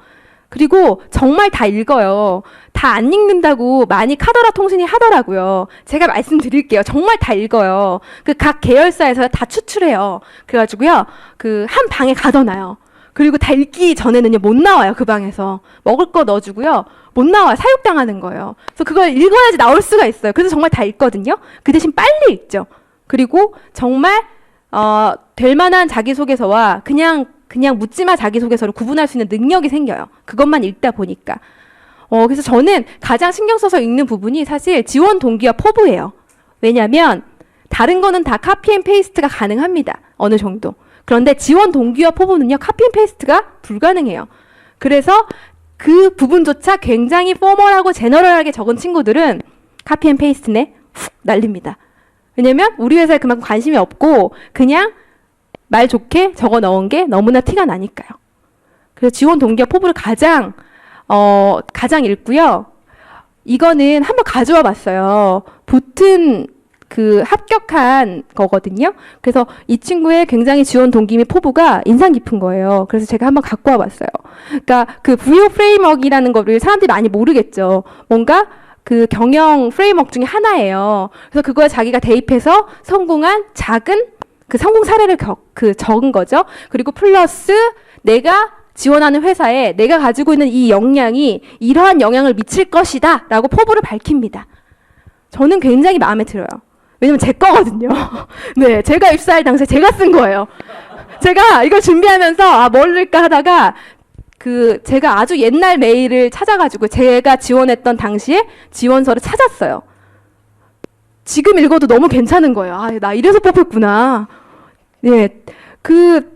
그리고 정말 다 읽어요. 다 안 읽는다고 많이 카더라 통신이 하더라고요. 제가 말씀드릴게요. 정말 다 읽어요. 각 계열사에서 다 추출해요. 그래가지고요. 한 방에 가둬놔요. 그리고 다 읽기 전에는요, 못 나와요, 그 방에서. 먹을 거 넣어주고요, 못 나와요. 사육당하는 거예요. 그래서 그걸 읽어야지 나올 수가 있어요. 그래서 정말 다 읽거든요. 그 대신 빨리 읽죠. 그리고 정말, 될 만한 자기소개서와 그냥 묻지마 자기소개서를 구분할 수 있는 능력이 생겨요. 그것만 읽다 보니까. 그래서 저는 가장 신경 써서 읽는 부분이 사실 지원 동기와 포부예요. 왜냐면, 다른 거는 다 카피 앤 페이스트가 가능합니다. 어느 정도. 그런데 지원 동기와 포부는요, 카피 앤 페이스트가 불가능해요. 그래서 그 부분조차 굉장히 포멀하고 제너럴하게 적은 친구들은 카피 앤 페이스트네 훅 날립니다. 왜냐면 우리 회사에 그만큼 관심이 없고 그냥 말 좋게 적어 넣은 게 너무나 티가 나니까요. 그래서 지원 동기와 포부를 가장 읽고요. 이거는 한번 가져와 봤어요. 붙은 합격한 거거든요. 그래서 이 친구의 굉장히 지원 동기 및 포부가 인상 깊은 거예요. 그래서 제가 한번 갖고 와봤어요. 그러니까 VO 프레임워크이라는 거를 사람들이 많이 모르겠죠. 뭔가 경영 프레임워크 중에 하나예요. 그래서 그거에 자기가 대입해서 성공한 작은 성공 사례를 적은 거죠. 그리고 플러스 내가 지원하는 회사에 내가 가지고 있는 이 역량이 이러한 영향을 미칠 것이다 라고 포부를 밝힙니다. 저는 굉장히 마음에 들어요. 왜냐면 제 거거든요. 네, 제가 입사할 당시에 제가 쓴 거예요. 제가 이걸 준비하면서 뭘 넣을까 하다가 제가 아주 옛날 메일을 찾아가지고 제가 지원했던 당시에 지원서를 찾았어요. 지금 읽어도 너무 괜찮은 거예요. 나 이래서 뽑혔구나. 네,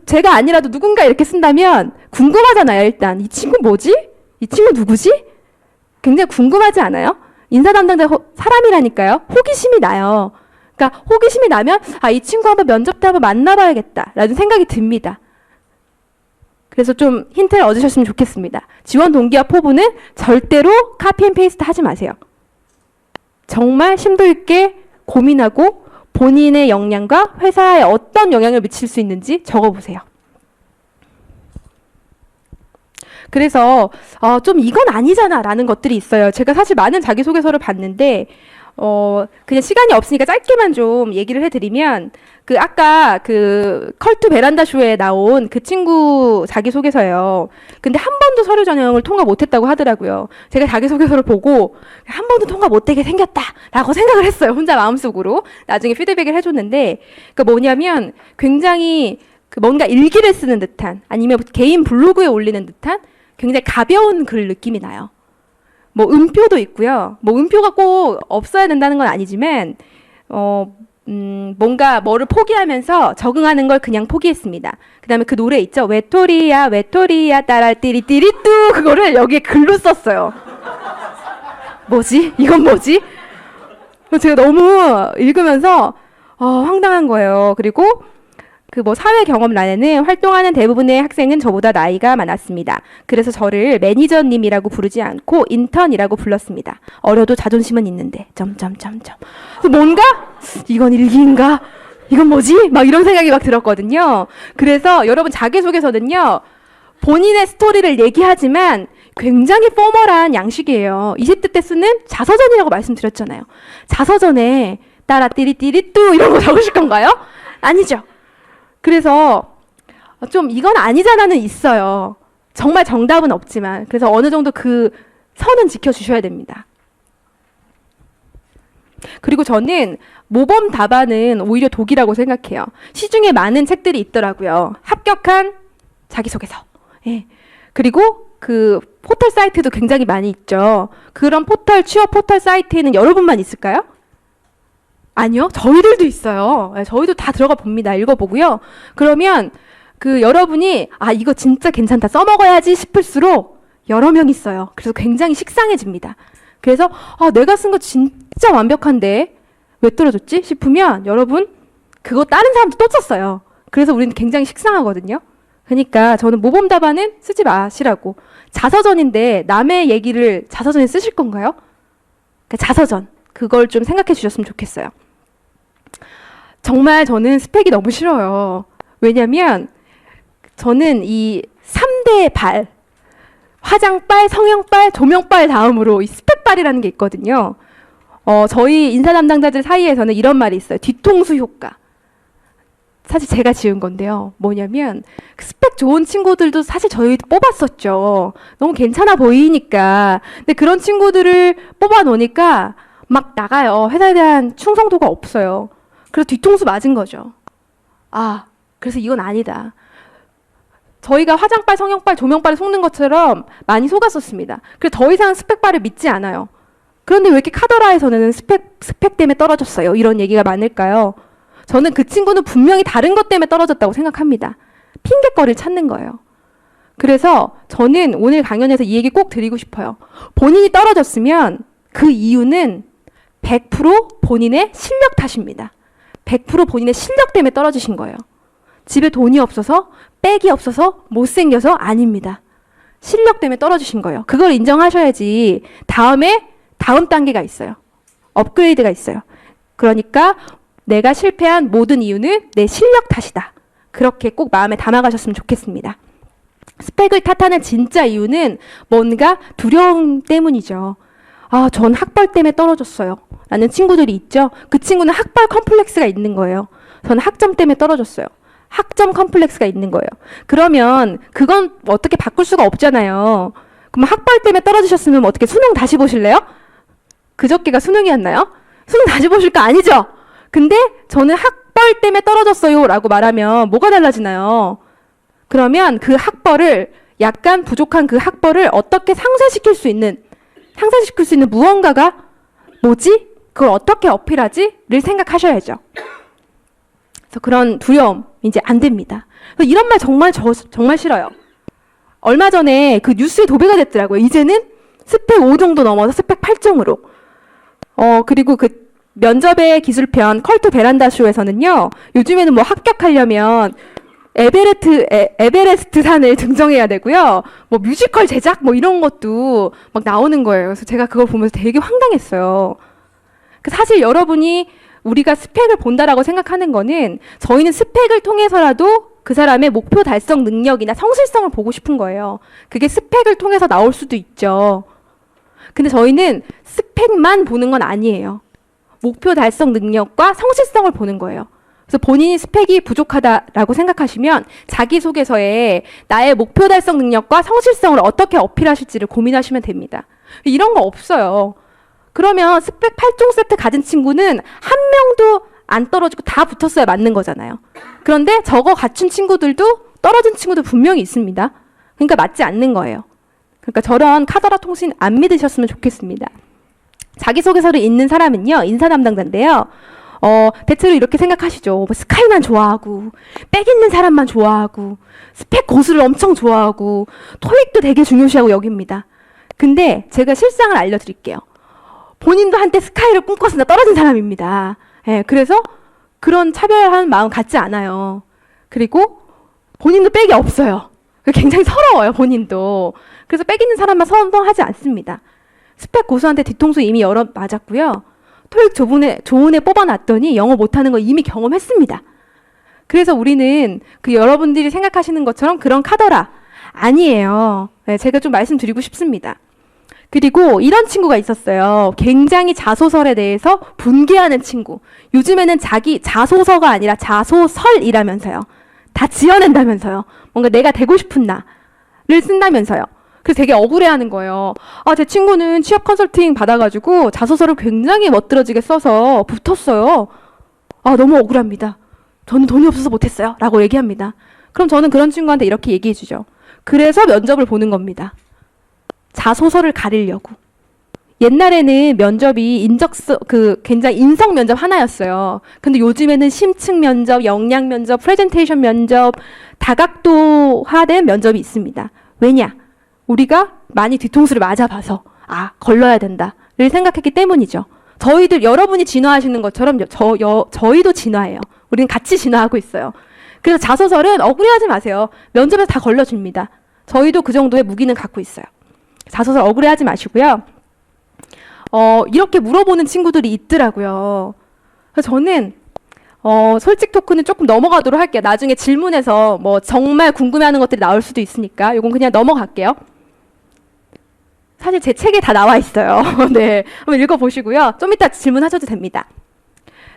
제가 아니라도 누군가 이렇게 쓴다면 궁금하잖아요. 일단 이 친구 뭐지? 이 친구 누구지? 굉장히 궁금하지 않아요? 인사 담당자 사람이라니까요. 호기심이 나요. 그러니까 호기심이 나면 이 친구 한번 면접 때 한번 만나봐야겠다라는 생각이 듭니다. 그래서 좀 힌트를 얻으셨으면 좋겠습니다. 지원 동기와 포부는 절대로 카피 앤 페이스트 하지 마세요. 정말 심도 있게 고민하고 본인의 역량과 회사에 어떤 영향을 미칠 수 있는지 적어보세요. 그래서 좀 이건 아니잖아 라는 것들이 있어요. 제가 사실 많은 자기소개서를 봤는데 그냥 시간이 없으니까 짧게만 좀 얘기를 해드리면 아까 컬투 베란다 쇼에 나온 그 친구 자기소개서예요. 근데 한 번도 서류 전형을 통과 못했다고 하더라고요. 제가 자기소개서를 보고 한 번도 통과 못되게 생겼다라고 생각을 했어요. 혼자 마음속으로. 나중에 피드백을 해줬는데 뭐냐면 굉장히 뭔가 일기를 쓰는 듯한 아니면 개인 블로그에 올리는 듯한 굉장히 가벼운 글 느낌이 나요. 음표도 있고요. 음표가 꼭 없어야 된다는 건 아니지만 뭔가 뭐를 포기하면서 적응하는 걸 그냥 포기했습니다. 그 다음에 그 노래 있죠. 외톨이야 외톨이야 따라 띠리띠리뚜 그거를 여기에 글로 썼어요. 뭐지? 이건 뭐지? 제가 너무 읽으면서 황당한 거예요. 그리고 사회 경험란에는 활동하는 대부분의 학생은 저보다 나이가 많았습니다. 그래서 저를 매니저님이라고 부르지 않고 인턴이라고 불렀습니다. 어려도 자존심은 있는데 점점점점. 뭔가 이건 일기인가? 이건 뭐지? 막 이런 생각이 막 들었거든요. 그래서 여러분 자기소개서는요. 본인의 스토리를 얘기하지만 굉장히 포멀한 양식이에요. 20대 때 쓰는 자서전이라고 말씀드렸잖아요. 자서전에 따라 띠리띠리뚜 이런 거 적으실 건가요? 아니죠. 그래서 좀 이건 아니잖아는 있어요. 정말 정답은 없지만 그래서 어느 정도 그 선은 지켜주셔야 됩니다. 그리고 저는 모범 답안은 오히려 독이라고 생각해요. 시중에 많은 책들이 있더라고요. 합격한 자기소개서. 예. 그리고 포털 사이트도 굉장히 많이 있죠. 그런 취업 포털 사이트에는 여러분만 있을까요? 아니요. 저희들도 있어요. 저희도 다 들어가 봅니다. 읽어보고요. 그러면 여러분이 이거 진짜 괜찮다. 써먹어야지 싶을수록 여러 명 있어요. 그래서 굉장히 식상해집니다. 그래서 내가 쓴 거 진짜 완벽한데 왜 떨어졌지? 싶으면 여러분 그거 다른 사람도 또 썼어요. 그래서 우리는 굉장히 식상하거든요. 그러니까 저는 모범 답안은 쓰지 마시라고. 자서전인데 남의 얘기를 자서전에 쓰실 건가요? 자서전. 그걸 좀 생각해 주셨으면 좋겠어요. 정말 저는 스펙이 너무 싫어요. 왜냐면 저는 이 3대 발, 화장빨, 성형빨, 조명빨 다음으로 이 스펙빨이라는 게 있거든요. 저희 인사 담당자들 사이에서는 이런 말이 있어요. 뒤통수 효과. 사실 제가 지은 건데요. 뭐냐면 스펙 좋은 친구들도 사실 저희도 뽑았었죠. 너무 괜찮아 보이니까. 근데 그런 친구들을 뽑아 놓으니까 막 나가요. 회사에 대한 충성도가 없어요. 그래서 뒤통수 맞은 거죠. 그래서 이건 아니다. 저희가 화장빨, 성형빨, 조명빨을 속는 것처럼 많이 속았었습니다. 그래서 더 이상 스펙빨을 믿지 않아요. 그런데 왜 이렇게 카더라에서는 스펙 때문에 떨어졌어요? 이런 얘기가 많을까요? 저는 그 친구는 분명히 다른 것 때문에 떨어졌다고 생각합니다. 핑계거리를 찾는 거예요. 그래서 저는 오늘 강연에서 이 얘기 꼭 드리고 싶어요. 본인이 떨어졌으면 그 이유는 100% 본인의 실력 탓입니다. 100% 본인의 실력 때문에 떨어지신 거예요. 집에 돈이 없어서, 백이 없어서, 못생겨서 아닙니다. 실력 때문에 떨어지신 거예요. 그걸 인정하셔야지 다음 단계가 있어요. 업그레이드가 있어요. 그러니까 내가 실패한 모든 이유는 내 실력 탓이다. 그렇게 꼭 마음에 담아가셨으면 좋겠습니다. 스펙을 탓하는 진짜 이유는 뭔가 두려움 때문이죠. 전 학벌 때문에 떨어졌어요. 라는 친구들이 있죠. 그 친구는 학벌 컴플렉스가 있는 거예요. 저는 학점 때문에 떨어졌어요. 학점 컴플렉스가 있는 거예요. 그러면 그건 어떻게 바꿀 수가 없잖아요. 그럼 학벌 때문에 떨어지셨으면 어떻게 수능 다시 보실래요? 그저께가 수능이었나요? 수능 다시 보실 거 아니죠? 근데 저는 학벌 때문에 떨어졌어요 라고 말하면 뭐가 달라지나요? 그러면 그 학벌을, 약간 부족한 그 학벌을 어떻게 상쇄시킬 수 있는 무언가가 뭐지? 그걸 어떻게 어필하지?를 생각하셔야죠. 그래서 그런 두려움 이제 안 됩니다. 그래서 이런 말 정말 싫어요. 얼마 전에 그 뉴스에 도배가 됐더라고요. 이제는 스펙 5 정도 넘어서 스펙 8점으로. 그리고 그 면접의 기술편 컬투 베란다 쇼에서는요. 요즘에는 뭐 합격하려면 에베레스트 산을 등정해야 되고요. 뭐 뮤지컬 제작 뭐 이런 것도 막 나오는 거예요. 그래서 제가 그걸 보면서 되게 황당했어요. 사실 여러분이 우리가 스펙을 본다라고 생각하는 거는 저희는 스펙을 통해서라도 그 사람의 목표 달성 능력이나 성실성을 보고 싶은 거예요. 그게 스펙을 통해서 나올 수도 있죠. 근데 저희는 스펙만 보는 건 아니에요. 목표 달성 능력과 성실성을 보는 거예요. 그래서 본인이 스펙이 부족하다라고 생각하시면 자기소개서에 나의 목표 달성 능력과 성실성을 어떻게 어필하실지를 고민하시면 됩니다. 이런 거 없어요. 그러면 스펙 8종 세트 가진 친구는 한 명도 안 떨어지고 다 붙었어야 맞는 거잖아요. 그런데 저거 갖춘 친구들도 떨어진 친구도 분명히 있습니다. 그러니까 맞지 않는 거예요. 그러니까 저런 카더라 통신 안 믿으셨으면 좋겠습니다. 자기소개서를 읽는 사람은요, 인사 담당자인데요. 대체로 이렇게 생각하시죠. 뭐 스카이만 좋아하고, 빽 있는 사람만 좋아하고, 스펙 고수를 엄청 좋아하고, 토익도 되게 중요시하고 여깁니다. 근데 제가 실상을 알려드릴게요. 본인도 한때 스카이를 꿈꿨으나 떨어진 사람입니다. 예, 그래서 그런 차별하는 마음 갖지 않아요. 그리고 본인도 빽이 없어요. 굉장히 서러워요, 본인도. 그래서 빽 있는 사람만 선동하지 않습니다. 스펙 고수한테 뒤통수 이미 여러 맞았고요. 토익 조은에 뽑아놨더니 영어 못하는 거 이미 경험했습니다. 그래서 우리는 그 여러분들이 생각하시는 것처럼 그런 카더라 아니에요. 네, 제가 좀 말씀드리고 싶습니다. 그리고 이런 친구가 있었어요. 굉장히 자소설에 대해서 분개하는 친구. 요즘에는 자기 자소서가 아니라 자소설이라면서요. 다 지어낸다면서요. 뭔가 내가 되고 싶은 나를 쓴다면서요. 그래서 되게 억울해하는 거예요. 제 친구는 취업 컨설팅 받아가지고 자소서를 굉장히 멋들어지게 써서 붙었어요. 너무 억울합니다. 저는 돈이 없어서 못했어요. 라고 얘기합니다. 그럼 저는 그런 친구한테 이렇게 얘기해 주죠. 그래서 면접을 보는 겁니다. 자소서를 가리려고. 옛날에는 면접이 굉장히 인성 면접 하나였어요. 근데 요즘에는 심층 면접, 역량 면접, 프레젠테이션 면접, 다각도화된 면접이 있습니다. 왜냐? 우리가 많이 뒤통수를 맞아봐서 걸러야 된다를 생각했기 때문이죠. 여러분이 진화하시는 것처럼 저희도 진화해요. 우리는 같이 진화하고 있어요. 그래서 자소설은 억울해하지 마세요. 면접에서 다 걸러줍니다. 저희도 그 정도의 무기는 갖고 있어요. 자소설 억울해하지 마시고요. 이렇게 물어보는 친구들이 있더라고요. 그래서 저는 솔직 토크는 조금 넘어가도록 할게요. 나중에 질문에서 뭐 정말 궁금해하는 것들이 나올 수도 있으니까 이건 그냥 넘어갈게요. 사실 제 책에 다 나와 있어요. 네, 한번 읽어보시고요. 좀 이따 질문하셔도 됩니다.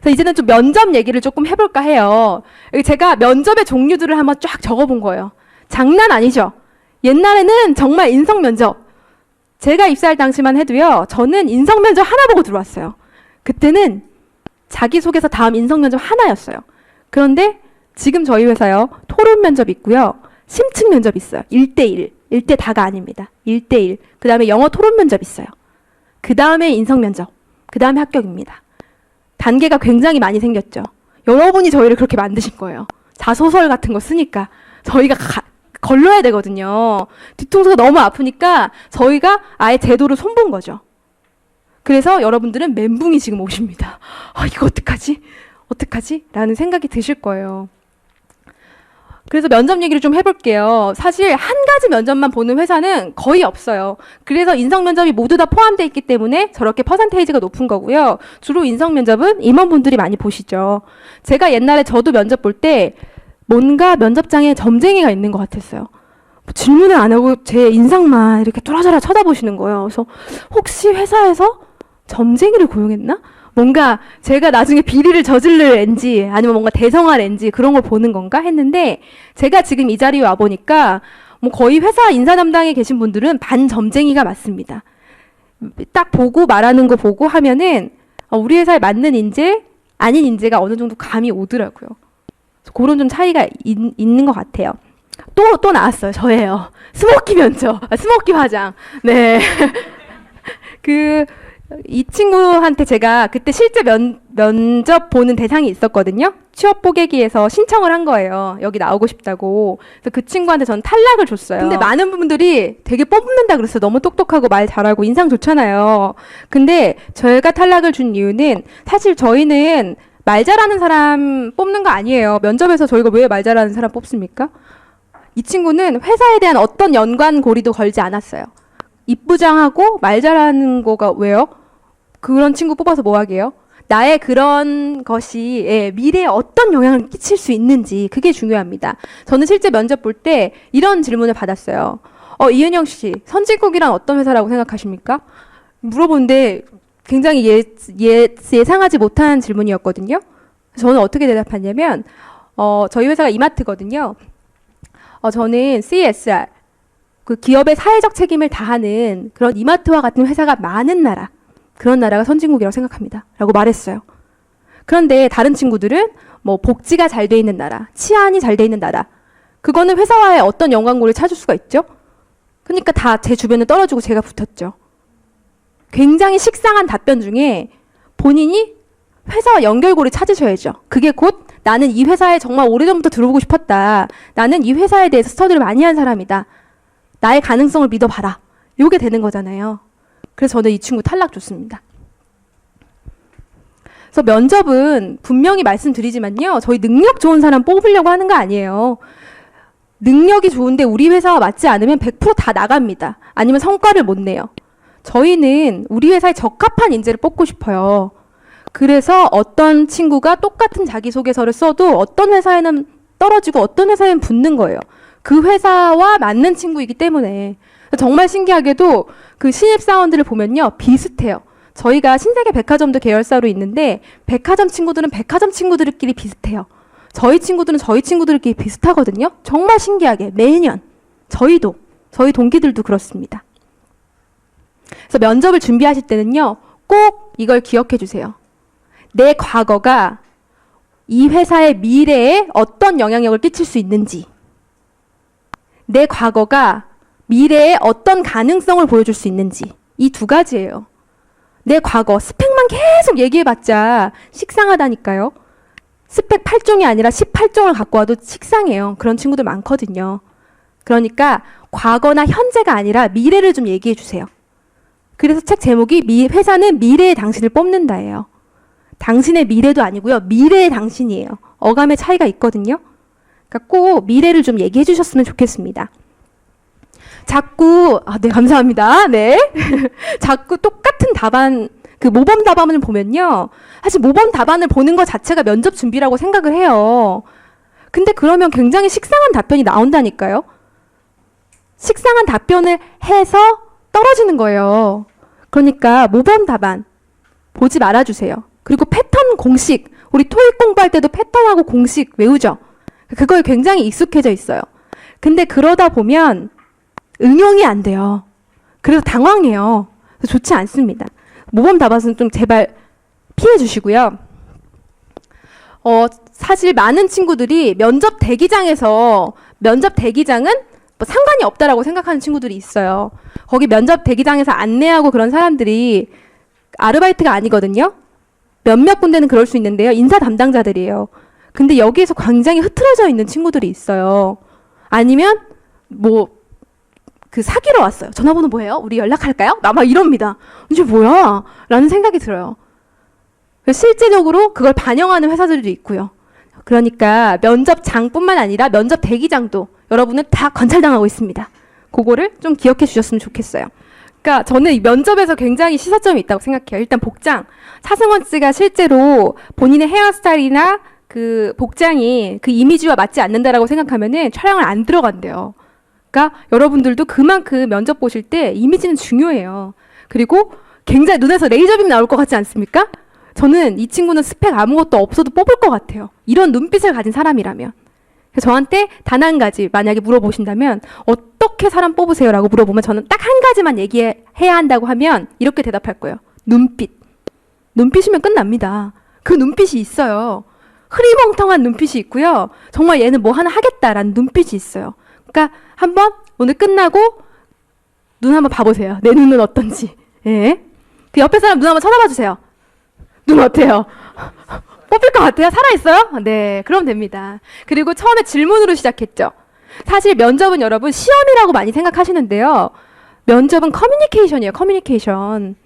그래서 이제는 좀 면접 얘기를 조금 해볼까 해요. 제가 면접의 종류들을 한번 쫙 적어본 거예요. 장난 아니죠? 옛날에는 정말 인성 면접, 제가 입사할 당시만 해도요, 저는 인성 면접 하나 보고 들어왔어요. 그때는 자기소개서 다음 인성 면접 하나였어요. 그런데 지금 저희 회사요, 토론 면접 있고요, 심층 면접 있어요. 1대1, 1대 다가 아닙니다. 1대1. 그 다음에 영어 토론 면접 있어요. 그 다음에 인성 면접, 그 다음에 합격입니다. 단계가 굉장히 많이 생겼죠. 여러분이 저희를 그렇게 만드신 거예요. 자소설 같은 거 쓰니까 저희가 걸러야 되거든요. 뒤통수가 너무 아프니까 저희가 아예 제도를 손본 거죠. 그래서 여러분들은 멘붕이 지금 오십니다. 이거 어떡하지? 어떡하지? 라는 생각이 드실 거예요. 그래서 면접 얘기를 좀 해볼게요. 사실 한 가지 면접만 보는 회사는 거의 없어요. 그래서 인성 면접이 모두 다 포함되어 있기 때문에 저렇게 퍼센테이지가 높은 거고요. 주로 인성 면접은 임원분들이 많이 보시죠. 제가 옛날에 저도 면접 볼 때 뭔가 면접장에 점쟁이가 있는 것 같았어요. 질문을 안 하고 제 인상만 이렇게 뚫어져라 쳐다보시는 거예요. 그래서 혹시 회사에서 점쟁이를 고용했나? 뭔가 제가 나중에 비리를 저지를 앤지 아니면 뭔가 대성할 앤지 그런 걸 보는 건가 했는데 제가 지금 이 자리에 와보니까 뭐 거의 회사 인사 담당에 계신 분들은 반점쟁이가 맞습니다. 딱 보고 말하는 거 보고 하면은 우리 회사에 맞는 인재 아닌 인재가 어느 정도 감이 오더라고요. 그런 좀 차이가 있는 것 같아요. 또 나왔어요. 저예요. 스모키 면접, 스모키 화장. 네. 이 친구한테 제가 그때 실제 면접 보는 대상이 있었거든요. 취업 보객기에서 신청을 한 거예요. 여기 나오고 싶다고. 그래서 그 친구한테 전 탈락을 줬어요. 근데 많은 분들이 되게 뽑는다 그랬어요. 너무 똑똑하고 말 잘하고 인상 좋잖아요. 근데 저희가 탈락을 준 이유는 사실 저희는 말 잘하는 사람 뽑는 거 아니에요. 면접에서 저희가 왜 말 잘하는 사람 뽑습니까? 이 친구는 회사에 대한 어떤 연관고리도 걸지 않았어요. 이쁘장하고 말 잘하는 거가 왜요? 그런 친구 뽑아서 뭐 하게요? 나의 그런 것이 미래에 어떤 영향을 끼칠 수 있는지 그게 중요합니다. 저는 실제 면접 볼 때 이런 질문을 받았어요. 이은영 씨, 선진국이란 어떤 회사라고 생각하십니까? 물어보는데 굉장히 예상하지 못한 질문이었거든요. 저는 어떻게 대답했냐면 저희 회사가 이마트거든요. 저는 CSR, 그 기업의 사회적 책임을 다하는 그런 이마트와 같은 회사가 많은 나라, 그런 나라가 선진국이라고 생각합니다. 라고 말했어요. 그런데 다른 친구들은 뭐 복지가 잘 돼 있는 나라, 치안이 잘 돼 있는 나라, 그거는 회사와의 어떤 연관고리를 찾을 수가 있죠? 그러니까 다 제 주변에 떨어지고 제가 붙었죠. 굉장히 식상한 답변 중에 본인이 회사와 연결고리 찾으셔야죠. 그게 곧 나는 이 회사에 정말 오래전부터 들어오고 싶었다. 나는 이 회사에 대해서 스터디를 많이 한 사람이다. 나의 가능성을 믿어봐라. 이게 되는 거잖아요. 그래서 저는 이 친구 탈락 줬습니다. 그래서 면접은 분명히 말씀드리지만요. 저희 능력 좋은 사람 뽑으려고 하는 거 아니에요. 능력이 좋은데 우리 회사와 맞지 않으면 100% 다 나갑니다. 아니면 성과를 못 내요. 저희는 우리 회사에 적합한 인재를 뽑고 싶어요. 그래서 어떤 친구가 똑같은 자기소개서를 써도 어떤 회사에는 떨어지고 어떤 회사에는 붙는 거예요. 그 회사와 맞는 친구이기 때문에. 정말 신기하게도 그 신입사원들을 보면요. 비슷해요. 저희가 신세계 백화점도 계열사로 있는데 백화점 친구들은 백화점 친구들끼리 비슷해요. 저희 친구들은 저희 친구들끼리 비슷하거든요. 정말 신기하게 매년 저희 동기들도 그렇습니다. 그래서 면접을 준비하실 때는요. 꼭 이걸 기억해 주세요. 내 과거가 이 회사의 미래에 어떤 영향력을 끼칠 수 있는지, 내 과거가 미래에 어떤 가능성을 보여줄 수 있는지, 이 두 가지예요. 내 과거, 스펙만 계속 얘기해봤자 식상하다니까요. 스펙 8종이 아니라 18종을 갖고 와도 식상해요. 그런 친구들 많거든요. 그러니까 과거나 현재가 아니라 미래를 좀 얘기해 주세요. 그래서 책 제목이 회사는 미래의 당신을 뽑는다예요. 당신의 미래도 아니고요. 미래의 당신이에요. 어감의 차이가 있거든요. 그러니까 꼭 미래를 좀 얘기해 주셨으면 좋겠습니다. 자꾸 네, 감사합니다. 네. 자꾸 똑같은 답안, 그 모범 답안을 보면요. 사실 모범 답안을 보는 것 자체가 면접 준비라고 생각을 해요. 근데 그러면 굉장히 식상한 답변이 나온다니까요. 식상한 답변을 해서 떨어지는 거예요. 그러니까 모범 답안 보지 말아주세요. 그리고 패턴 공식, 우리 토익 공부할 때도 패턴하고 공식 외우죠. 그거에 굉장히 익숙해져 있어요. 근데 그러다 보면 응용이 안 돼요. 그래서 당황해요. 그래서 좋지 않습니다. 모범 답안은 좀 제발 피해 주시고요. 사실 많은 친구들이 면접 대기장은 뭐 상관이 없다라고 생각하는 친구들이 있어요. 거기 면접 대기장에서 안내하고 그런 사람들이 아르바이트가 아니거든요. 몇몇 군데는 그럴 수 있는데요. 인사 담당자들이에요. 근데 여기에서 굉장히 흐트러져 있는 친구들이 있어요. 아니면 사귀러 왔어요. 전화번호 뭐예요? 우리 연락할까요? 막 이럽니다. 이게 뭐야? 라는 생각이 들어요. 실제적으로 그걸 반영하는 회사들도 있고요. 그러니까 면접장뿐만 아니라 면접 대기장도 여러분은 다 관찰당하고 있습니다. 그거를 좀 기억해 주셨으면 좋겠어요. 그러니까 저는 이 면접에서 굉장히 시사점이 있다고 생각해요. 일단 복장. 차승원 씨가 실제로 본인의 헤어스타일이나 그 복장이 그 이미지와 맞지 않는다라고 생각하면은 촬영을 안 들어간대요. 그러니까 여러분들도 그만큼 면접 보실 때 이미지는 중요해요. 그리고 굉장히 눈에서 레이저빔 나올 것 같지 않습니까? 저는 이 친구는 스펙 아무것도 없어도 뽑을 것 같아요. 이런 눈빛을 가진 사람이라면. 그래서 저한테 단 한 가지 만약에 물어보신다면 어떻게 사람 뽑으세요? 라고 물어보면 저는 딱 한 가지만 얘기해야 한다고 하면 이렇게 대답할 거예요. 눈빛. 눈빛이면 끝납니다. 그 눈빛이 있어요. 흐리멍텅한 눈빛이 있고요. 정말 얘는 뭐 하나 하겠다라는 눈빛이 있어요. 그러니까 한번 오늘 끝나고 눈 한번 봐보세요. 내 눈은 어떤지. 예. 그 옆에 사람 눈 한번 쳐다봐 주세요. 눈 어때요? 뽑힐 것 같아요? 살아있어요? 네, 그럼 됩니다. 그리고 처음에 질문으로 시작했죠. 사실 면접은 여러분 시험이라고 많이 생각하시는데요. 면접은 커뮤니케이션이에요. 커뮤니케이션.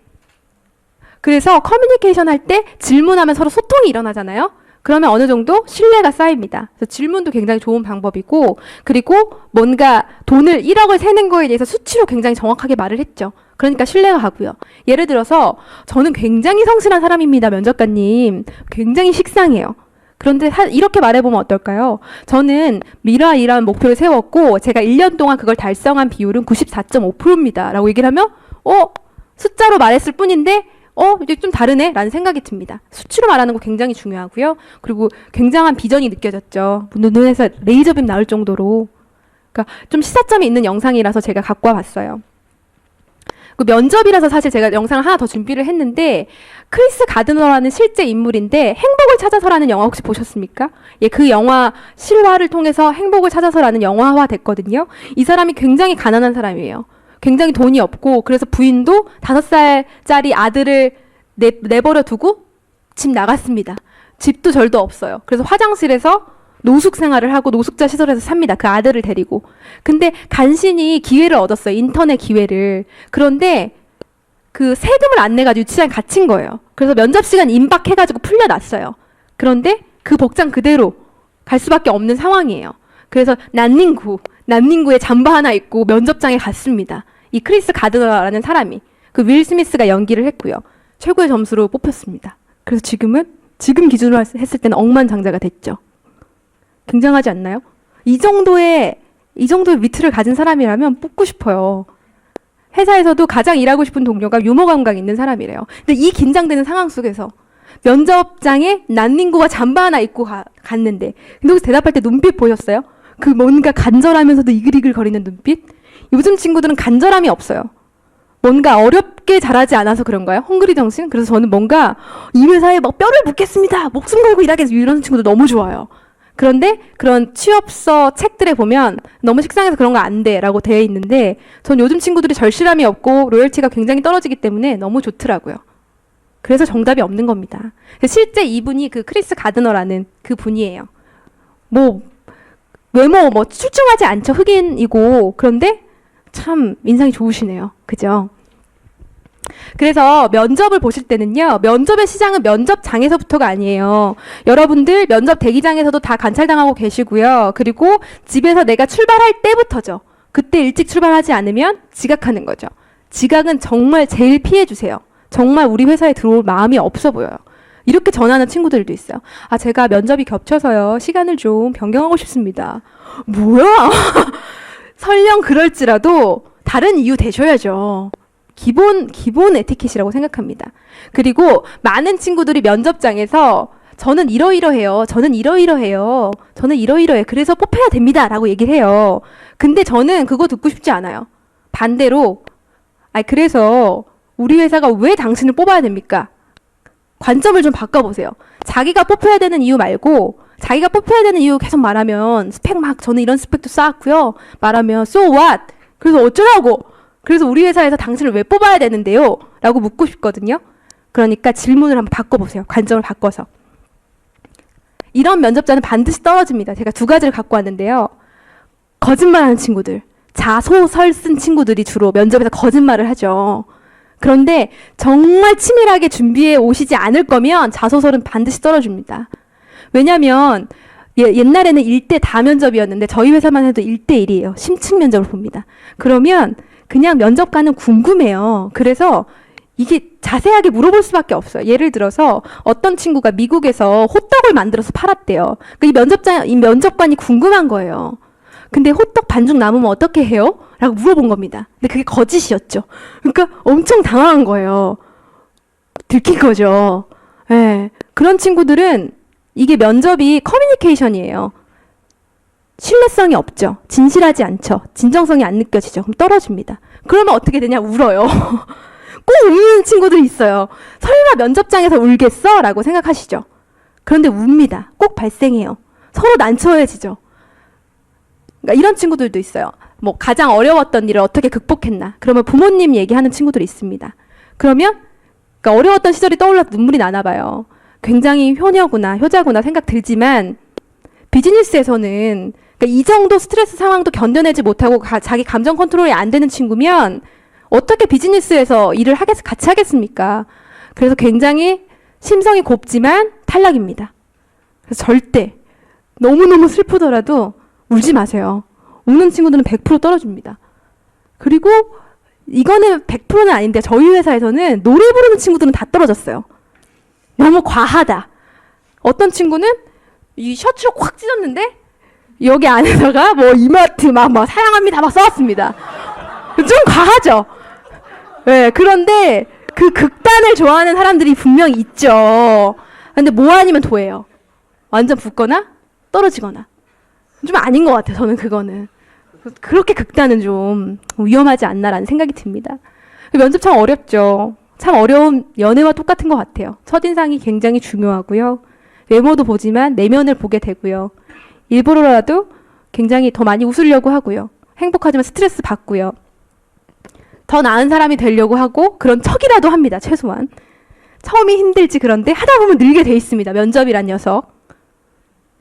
그래서 커뮤니케이션 할 때 질문하면 서로 소통이 일어나잖아요. 그러면 어느 정도 신뢰가 쌓입니다. 그래서 질문도 굉장히 좋은 방법이고, 그리고 뭔가 돈을 1억을 세는 거에 대해서 수치로 굉장히 정확하게 말을 했죠. 그러니까 신뢰가 가고요. 예를 들어서 저는 굉장히 성실한 사람입니다. 면접관님. 굉장히 식상해요. 그런데 이렇게 말해보면 어떨까요? 저는 이러한 목표를 세웠고 제가 1년 동안 그걸 달성한 비율은 94.5%입니다. 라고 얘기를 하면 숫자로 말했을 뿐인데 이제 좀 다르네? 라는 생각이 듭니다. 수치로 말하는 거 굉장히 중요하고요. 그리고 굉장한 비전이 느껴졌죠. 눈에서 레이저빔 나올 정도로. 그러니까 좀 시사점이 있는 영상이라서 제가 갖고 와봤어요. 그 면접이라서 사실 제가 영상을 하나 더 준비를 했는데, 크리스 가드너라는 실제 인물인데 행복을 찾아서라는 영화 혹시 보셨습니까? 예, 그 영화 실화를 통해서 행복을 찾아서라는 영화화 됐거든요. 이 사람이 굉장히 가난한 사람이에요. 굉장히 돈이 없고, 그래서 부인도 5살짜리 아들을 내버려 두고 집 나갔습니다. 집도 절도 없어요. 그래서 화장실에서 노숙 생활을 하고 노숙자 시설에서 삽니다. 그 아들을 데리고. 근데 간신히 기회를 얻었어요. 인턴의 기회를. 그런데 그 세금을 안 내가지고 유치장에 갇힌 거예요. 그래서 면접 시간 임박해가지고 풀려났어요. 그런데 그 복장 그대로 갈 수밖에 없는 상황이에요. 그래서 난닝구에 잠바 하나 입고 면접장에 갔습니다. 이 크리스 가드너라는 사람이. 그 윌 스미스가 연기를 했고요. 최고의 점수로 뽑혔습니다. 그래서 지금 기준으로 했을 때는 억만장자가 됐죠. 굉장하지 않나요? 이 정도의 위트를 가진 사람이라면 뽑고 싶어요. 회사에서도 가장 일하고 싶은 동료가 유머 감각이 있는 사람이래요. 근데 이 긴장되는 상황 속에서 면접장에 난닝구가 잠바 하나 입고 갔는데, 근데 혹시 대답할 때 눈빛 보셨어요? 그 뭔가 간절하면서도 이글이글 거리는 눈빛? 요즘 친구들은 간절함이 없어요. 뭔가 어렵게 잘하지 않아서 그런가요? 헝그리 정신? 그래서 저는 뭔가 이 회사에 막 뼈를 묻겠습니다. 목숨 걸고 일하겠습니다. 이런 친구들 너무 좋아요. 그런데 그런 취업서 책들에 보면 너무 식상해서 그런 거 안 돼 라고 되어 있는데, 전 요즘 친구들이 절실함이 없고 로열티가 굉장히 떨어지기 때문에 너무 좋더라고요. 그래서 정답이 없는 겁니다. 실제 이분이 그 크리스 가드너라는 그 분이에요. 외모 출중하지 않죠. 흑인이고. 그런데 참 인상이 좋으시네요. 그죠? 그래서 면접을 보실 때는요, 면접의 시작은 면접장에서부터가 아니에요. 여러분들 면접 대기장에서도 다 관찰당하고 계시고요. 그리고 집에서 내가 출발할 때부터죠. 그때 일찍 출발하지 않으면 지각하는 거죠. 지각은 정말 제일 피해주세요. 정말 우리 회사에 들어올 마음이 없어 보여요. 이렇게 전하는 친구들도 있어요. 제가 면접이 겹쳐서요, 시간을 좀 변경하고 싶습니다. 뭐야? 설령 그럴지라도 다른 이유 대셔야죠. 기본 에티켓이라고 생각합니다. 그리고 많은 친구들이 면접장에서 저는 이러이러해요. 저는 이러이러해요. 저는 이러이러해. 그래서 뽑혀야 됩니다. 라고 얘기를 해요. 근데 저는 그거 듣고 싶지 않아요. 반대로, 그래서 우리 회사가 왜 당신을 뽑아야 됩니까? 관점을 좀 바꿔보세요. 자기가 뽑혀야 되는 이유 말고, 자기가 뽑혀야 되는 이유 계속 말하면 스펙 저는 이런 스펙도 쌓았고요. 말하면 so what? 그래서 어쩌라고? 그래서 우리 회사에서 당신을 왜 뽑아야 되는데요? 라고 묻고 싶거든요. 그러니까 질문을 한번 바꿔보세요. 관점을 바꿔서. 이런 면접자는 반드시 떨어집니다. 제가 2가지를 갖고 왔는데요. 거짓말하는 친구들. 자소설 쓴 친구들이 주로 면접에서 거짓말을 하죠. 그런데 정말 치밀하게 준비해 오시지 않을 거면 자소설은 반드시 떨어집니다. 왜냐하면 옛날에는 1대 다 면접이었는데 저희 회사만 해도 1대 1이에요. 심층 면접을 봅니다. 그러면 그냥 면접관은 궁금해요. 그래서 이게 자세하게 물어볼 수밖에 없어요. 예를 들어서 어떤 친구가 미국에서 호떡을 만들어서 팔았대요. 이 면접관이 궁금한 거예요. 근데 호떡 반죽 남으면 어떻게 해요? 라고 물어본 겁니다. 근데 그게 거짓이었죠. 그러니까 엄청 당황한 거예요. 들킨 거죠. 네. 그런 친구들은 이게 면접이 커뮤니케이션이에요. 신뢰성이 없죠. 진실하지 않죠. 진정성이 안 느껴지죠. 그럼 떨어집니다. 그러면 어떻게 되냐? 울어요. 꼭 우는 친구들이 있어요. 설마 면접장에서 울겠어? 라고 생각하시죠. 그런데 웁니다. 꼭 발생해요. 서로 난처해지죠. 그러니까 이런 친구들도 있어요. 뭐 가장 어려웠던 일을 어떻게 극복했나. 그러면 부모님 얘기하는 친구들이 있습니다. 그러면 그러니까 어려웠던 시절이 떠올라 눈물이 나나 봐요. 굉장히 효자구나 생각 들지만 비즈니스에서는 그러니까 이 정도 스트레스 상황도 견뎌내지 못하고 자기 감정 컨트롤이 안 되는 친구면 어떻게 비즈니스에서 일을 같이 하겠습니까? 그래서 굉장히 심성이 곱지만 탈락입니다. 그래서 절대 너무너무 슬프더라도 울지 마세요. 우는 친구들은 100% 떨어집니다. 그리고 이거는 100%는 아닌데 저희 회사에서는 노래 부르는 친구들은 다 떨어졌어요. 너무 과하다. 어떤 친구는 이 셔츠를 꽉 찢었는데 여기 안에다가 뭐 이마트 막 사랑합니다 막 써왔습니다. 좀 과하죠. 네, 그런데 그 극단을 좋아하는 사람들이 분명히 있죠. 근데 뭐 아니면 도예요. 완전 붙거나 떨어지거나. 좀 아닌 것 같아요. 저는 그거는. 그렇게 극단은 좀 위험하지 않나라는 생각이 듭니다. 면접 참 어렵죠. 참 어려운 연애와 똑같은 것 같아요. 첫인상이 굉장히 중요하고요. 외모도 보지만 내면을 보게 되고요. 일부러라도 굉장히 더 많이 웃으려고 하고요. 행복하지만 스트레스 받고요. 더 나은 사람이 되려고 하고 그런 척이라도 합니다. 최소한. 처음이 힘들지 그런데 하다 보면 늘게 돼 있습니다. 면접이란 녀석.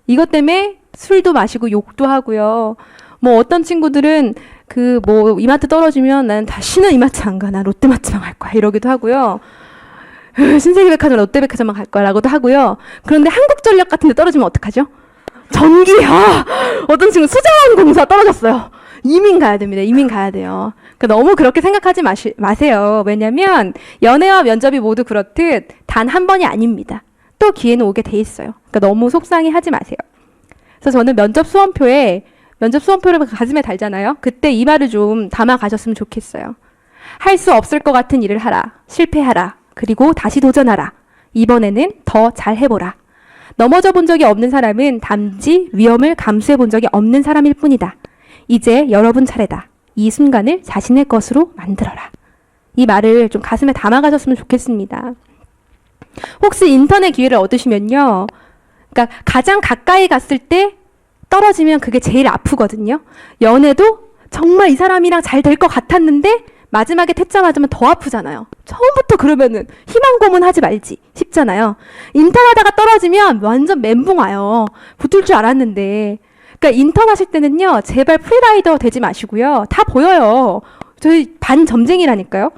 이것 때문에 술도 마시고 욕도 하고요. 뭐 어떤 친구들은 그 뭐 이마트 떨어지면 난 다시는 이마트 안 가. 난 롯데마트만 갈 거야. 이러기도 하고요. 신세계백화점 롯데백화점만 갈 거라고도 하고요. 그런데 한국전력 같은 데 떨어지면 어떡하죠? 전기요. 어떤 친구 수자원공사 떨어졌어요. 이민 가야 됩니다. 이민 가야 돼요. 그러니까 너무 그렇게 생각하지 마세요. 왜냐면 연애와 면접이 모두 그렇듯 단 한 번이 아닙니다. 또 기회는 오게 돼 있어요. 그러니까 너무 속상해하지 마세요. 그래서 저는 면접 수험표를 가슴에 달잖아요. 그때 이 말을 좀 담아 가셨으면 좋겠어요. 할 수 없을 것 같은 일을 하라. 실패하라. 그리고 다시 도전하라. 이번에는 더 잘 해보라. 넘어져 본 적이 없는 사람은 단지 위험을 감수해 본 적이 없는 사람일 뿐이다. 이제 여러분 차례다. 이 순간을 자신의 것으로 만들어라. 이 말을 좀 가슴에 담아 가셨으면 좋겠습니다. 혹시 인턴의 기회를 얻으시면요. 그러니까 가장 가까이 갔을 때 떨어지면 그게 제일 아프거든요. 연애도 정말 이 사람이랑 잘 될 것 같았는데 마지막에 퇴짜 맞으면 더 아프잖아요. 처음부터 그러면은 희망 고문하지 말지 싶잖아요. 인턴하다가 떨어지면 완전 멘붕 와요. 붙을 줄 알았는데. 그러니까 인턴 하실 때는요. 제발 프리라이더 되지 마시고요. 다 보여요. 저희 반 점쟁이라니까요.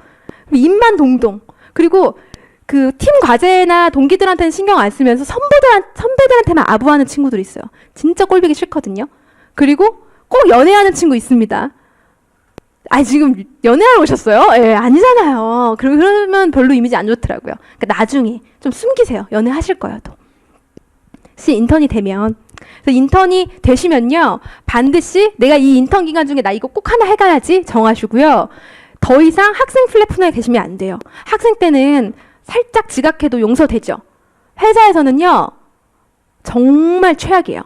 입만 동동. 그리고 그 팀 과제나 동기들한테는 신경 안 쓰면서 선배들한테만 아부하는 친구들이 있어요. 진짜 꼴보기 싫거든요. 그리고 꼭 연애하는 친구 있습니다. 아니 지금 연애하러 오셨어요? 예, 아니잖아요. 그러면 별로 이미지 안 좋더라고요. 그러니까 나중에 좀 숨기세요. 연애하실 거예요, 또. 혹시 인턴이 되면. 그래서 인턴이 되시면요. 반드시 내가 이 인턴 기간 중에 나 이거 꼭 하나 해가야지 정하시고요. 더 이상 학생 플랫폼에 계시면 안 돼요. 학생 때는 살짝 지각해도 용서되죠. 회사에서는요. 정말 최악이에요.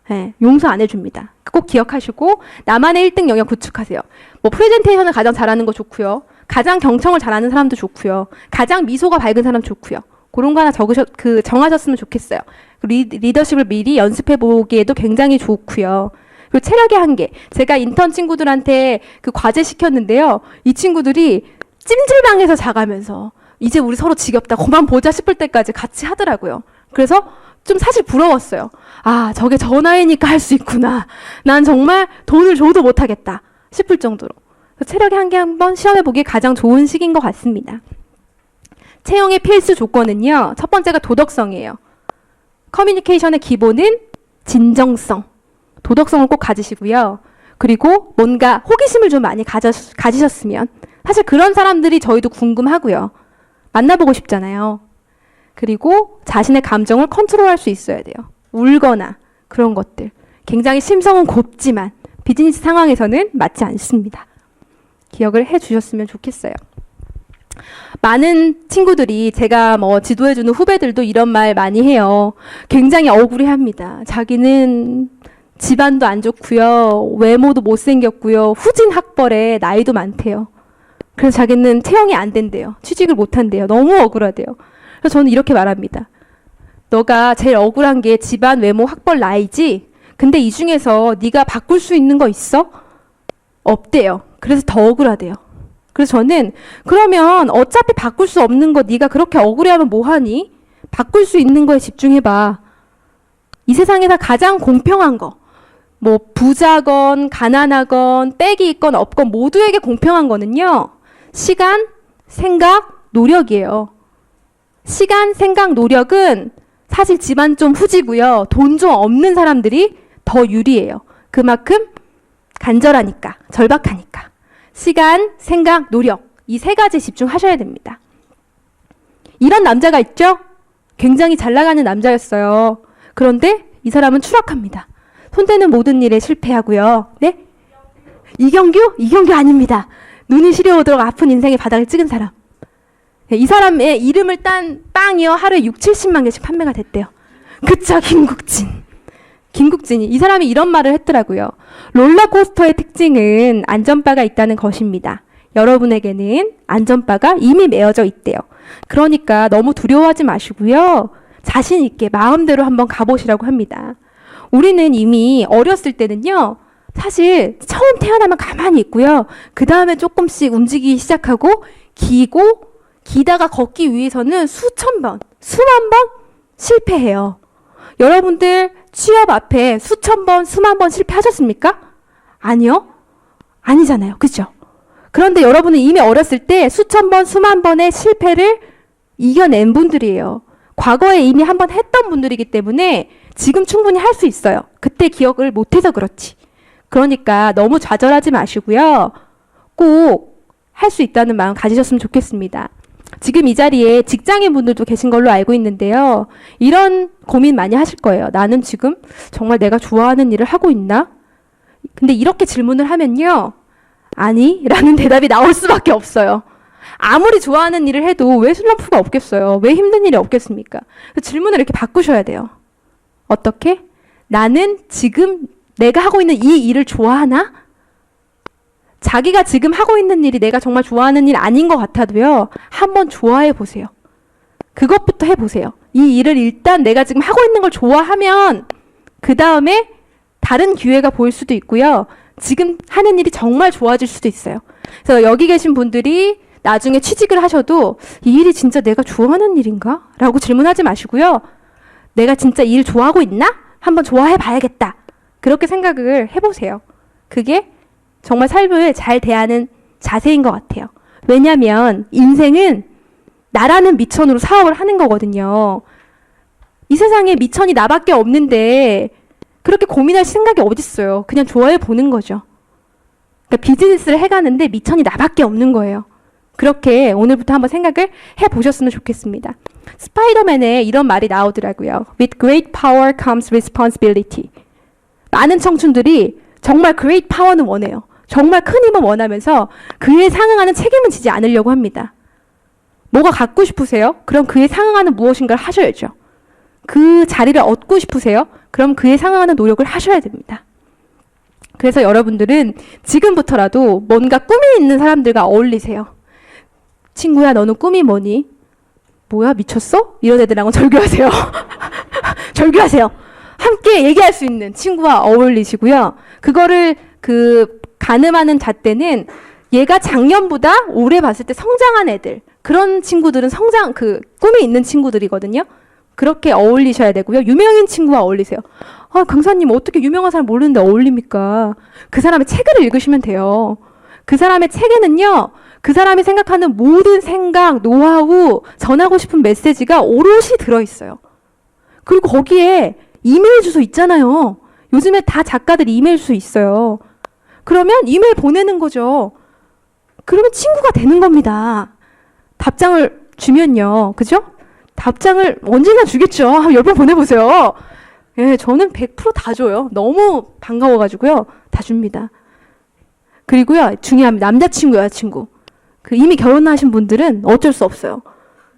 네, 용서 안 해줍니다. 꼭 기억하시고 나만의 1등 영역 구축하세요. 뭐 프레젠테이션을 가장 잘하는 거 좋고요. 가장 경청을 잘하는 사람도 좋고요. 가장 미소가 밝은 사람 좋고요. 그런 거 하나 정하셨으면 좋겠어요. 리더십을 미리 연습해 보기에도 굉장히 좋고요. 그리고 체력의 한계. 제가 인턴 친구들한테 그 과제 시켰는데요. 이 친구들이 찜질방에서 자가면서 이제 우리 서로 지겹다. 그만 보자 싶을 때까지 같이 하더라고요. 그래서 좀 사실 부러웠어요. 아, 저게 저 나이니까 할 수 있구나. 난 정말 돈을 줘도 못하겠다 싶을 정도로. 체력의 한계 한번 시험해보기 가장 좋은 시기인 것 같습니다. 채용의 필수 조건은요. 첫 번째가 도덕성이에요. 커뮤니케이션의 기본은 진정성. 도덕성을 꼭 가지시고요. 그리고 뭔가 호기심을 좀 많이 가지셨으면. 사실 그런 사람들이 저희도 궁금하고요. 만나보고 싶잖아요. 그리고 자신의 감정을 컨트롤할 수 있어야 돼요. 울거나 그런 것들. 굉장히 심성은 곱지만 비즈니스 상황에서는 맞지 않습니다. 기억을 해주셨으면 좋겠어요. 많은 친구들이 제가 뭐 지도해주는 후배들도 이런 말 많이 해요. 굉장히 억울해합니다. 자기는 집안도 안 좋고요. 외모도 못생겼고요. 후진 학벌에 나이도 많대요. 그래서 자기는 채용이 안 된대요. 취직을 못 한대요. 너무 억울하대요. 그래서 저는 이렇게 말합니다. 너가 제일 억울한 게 집안 외모 학벌 나이지? 근데 이 중에서 네가 바꿀 수 있는 거 있어? 없대요. 그래서 더 억울하대요. 그래서 저는 그러면 어차피 바꿀 수 없는 거 네가 그렇게 억울해하면 뭐하니? 바꿀 수 있는 거에 집중해봐. 이 세상에서 가장 공평한 거, 뭐 부자건 가난하건 빽이 있건 없건 모두에게 공평한 거는요. 시간, 생각, 노력이에요. 시간, 생각, 노력은 사실 집안 좀 후지고요. 돈 좀 없는 사람들이 더 유리해요. 그만큼 간절하니까, 절박하니까. 시간, 생각, 노력. 이 세 가지에 집중하셔야 됩니다. 이런 남자가 있죠? 굉장히 잘 나가는 남자였어요. 그런데 이 사람은 추락합니다. 손대는 모든 일에 실패하고요. 네? 이경규? 이경규 아닙니다. 눈이 시려오도록 아픈 인생의 바닥을 찍은 사람. 네, 이 사람의 이름을 딴 빵이요. 하루에 6, 70만 개씩 판매가 됐대요. 그쵸, 김국진. 김국진이. 이 사람이 이런 말을 했더라고요. 롤러코스터의 특징은 안전바가 있다는 것입니다. 여러분에게는 안전바가 이미 메어져 있대요. 그러니까 너무 두려워하지 마시고요. 자신 있게 마음대로 한번 가보시라고 합니다. 우리는 이미 어렸을 때는요. 사실 처음 태어나면 가만히 있고요. 그 다음에 조금씩 움직이기 시작하고 기다가 걷기 위해서는 수천 번, 수만 번 실패해요. 여러분들 취업 앞에 수천 번, 수만 번 실패하셨습니까? 아니요. 아니잖아요. 그죠? 그런데 여러분은 이미 어렸을 때 수천 번, 수만 번의 실패를 이겨낸 분들이에요. 과거에 이미 한번 했던 분들이기 때문에 지금 충분히 할 수 있어요. 그때 기억을 못해서 그렇지. 그러니까 너무 좌절하지 마시고요. 꼭 할 수 있다는 마음 가지셨으면 좋겠습니다. 지금 이 자리에 직장인 분들도 계신 걸로 알고 있는데요. 이런 고민 많이 하실 거예요. 나는 지금 정말 내가 좋아하는 일을 하고 있나? 근데 이렇게 질문을 하면요. 아니 라는 대답이 나올 수밖에 없어요. 아무리 좋아하는 일을 해도 왜 슬럼프가 없겠어요? 왜 힘든 일이 없겠습니까? 질문을 이렇게 바꾸셔야 돼요. 어떻게? 나는 지금 내가 하고 있는 이 일을 좋아하나? 자기가 지금 하고 있는 일이 내가 정말 좋아하는 일 아닌 것 같아도요. 한번 좋아해 보세요. 그것부터 해보세요. 이 일을 일단 내가 지금 하고 있는 걸 좋아하면 그 다음에 다른 기회가 보일 수도 있고요. 지금 하는 일이 정말 좋아질 수도 있어요. 그래서 여기 계신 분들이 나중에 취직을 하셔도 이 일이 진짜 내가 좋아하는 일인가? 라고 질문하지 마시고요. 내가 진짜 이 일 좋아하고 있나? 한번 좋아해 봐야겠다. 그렇게 생각을 해보세요. 그게 정말 삶을 잘 대하는 자세인 것 같아요. 왜냐하면 인생은 나라는 미천으로 사업을 하는 거거든요. 이 세상에 미천이 나밖에 없는데 그렇게 고민할 생각이 어딨어요. 그냥 좋아해 보는 거죠. 그러니까 비즈니스를 해가는데 미천이 나밖에 없는 거예요. 그렇게 오늘부터 한번 생각을 해보셨으면 좋겠습니다. 스파이더맨에 이런 말이 나오더라고요. With great power comes responsibility. 많은 청춘들이 정말 great power는 원해요. 정말 큰 힘은 원하면서 그에 상응하는 책임은 지지 않으려고 합니다. 뭐가 갖고 싶으세요? 그럼 그에 상응하는 무엇인가를 하셔야죠. 그 자리를 얻고 싶으세요? 그럼 그에 상응하는 노력을 하셔야 됩니다. 그래서 여러분들은 지금부터라도 뭔가 꿈이 있는 사람들과 어울리세요. 친구야, 너는 꿈이 뭐니? 뭐야, 미쳤어? 이런 애들하고 절교하세요. 절교하세요. 함께 얘기할 수 있는 친구와 어울리시고요. 그거를 가늠하는 잣대는 얘가 작년보다 올해 봤을 때 성장한 애들, 그런 친구들은 꿈이 있는 친구들이거든요. 그렇게 어울리셔야 되고요. 유명인 친구와 어울리세요. 아, 강사님 어떻게 유명한 사람 모르는데 어울립니까? 그 사람의 책을 읽으시면 돼요. 그 사람의 책에는요. 그 사람이 생각하는 모든 생각, 노하우, 전하고 싶은 메시지가 오롯이 들어있어요. 그리고 거기에 이메일 주소 있잖아요. 요즘에 다 작가들 이메일 주소 있어요. 그러면 이메일 보내는 거죠. 그러면 친구가 되는 겁니다. 답장을 주면요. 그죠? 답장을 언제나 주겠죠. 한 10번 보내보세요. 예, 저는 100%다 줘요. 너무 반가워가지고요. 다 줍니다. 그리고요, 중요합니다. 남자친구, 여자친구. 이미 결혼하신 분들은 어쩔 수 없어요.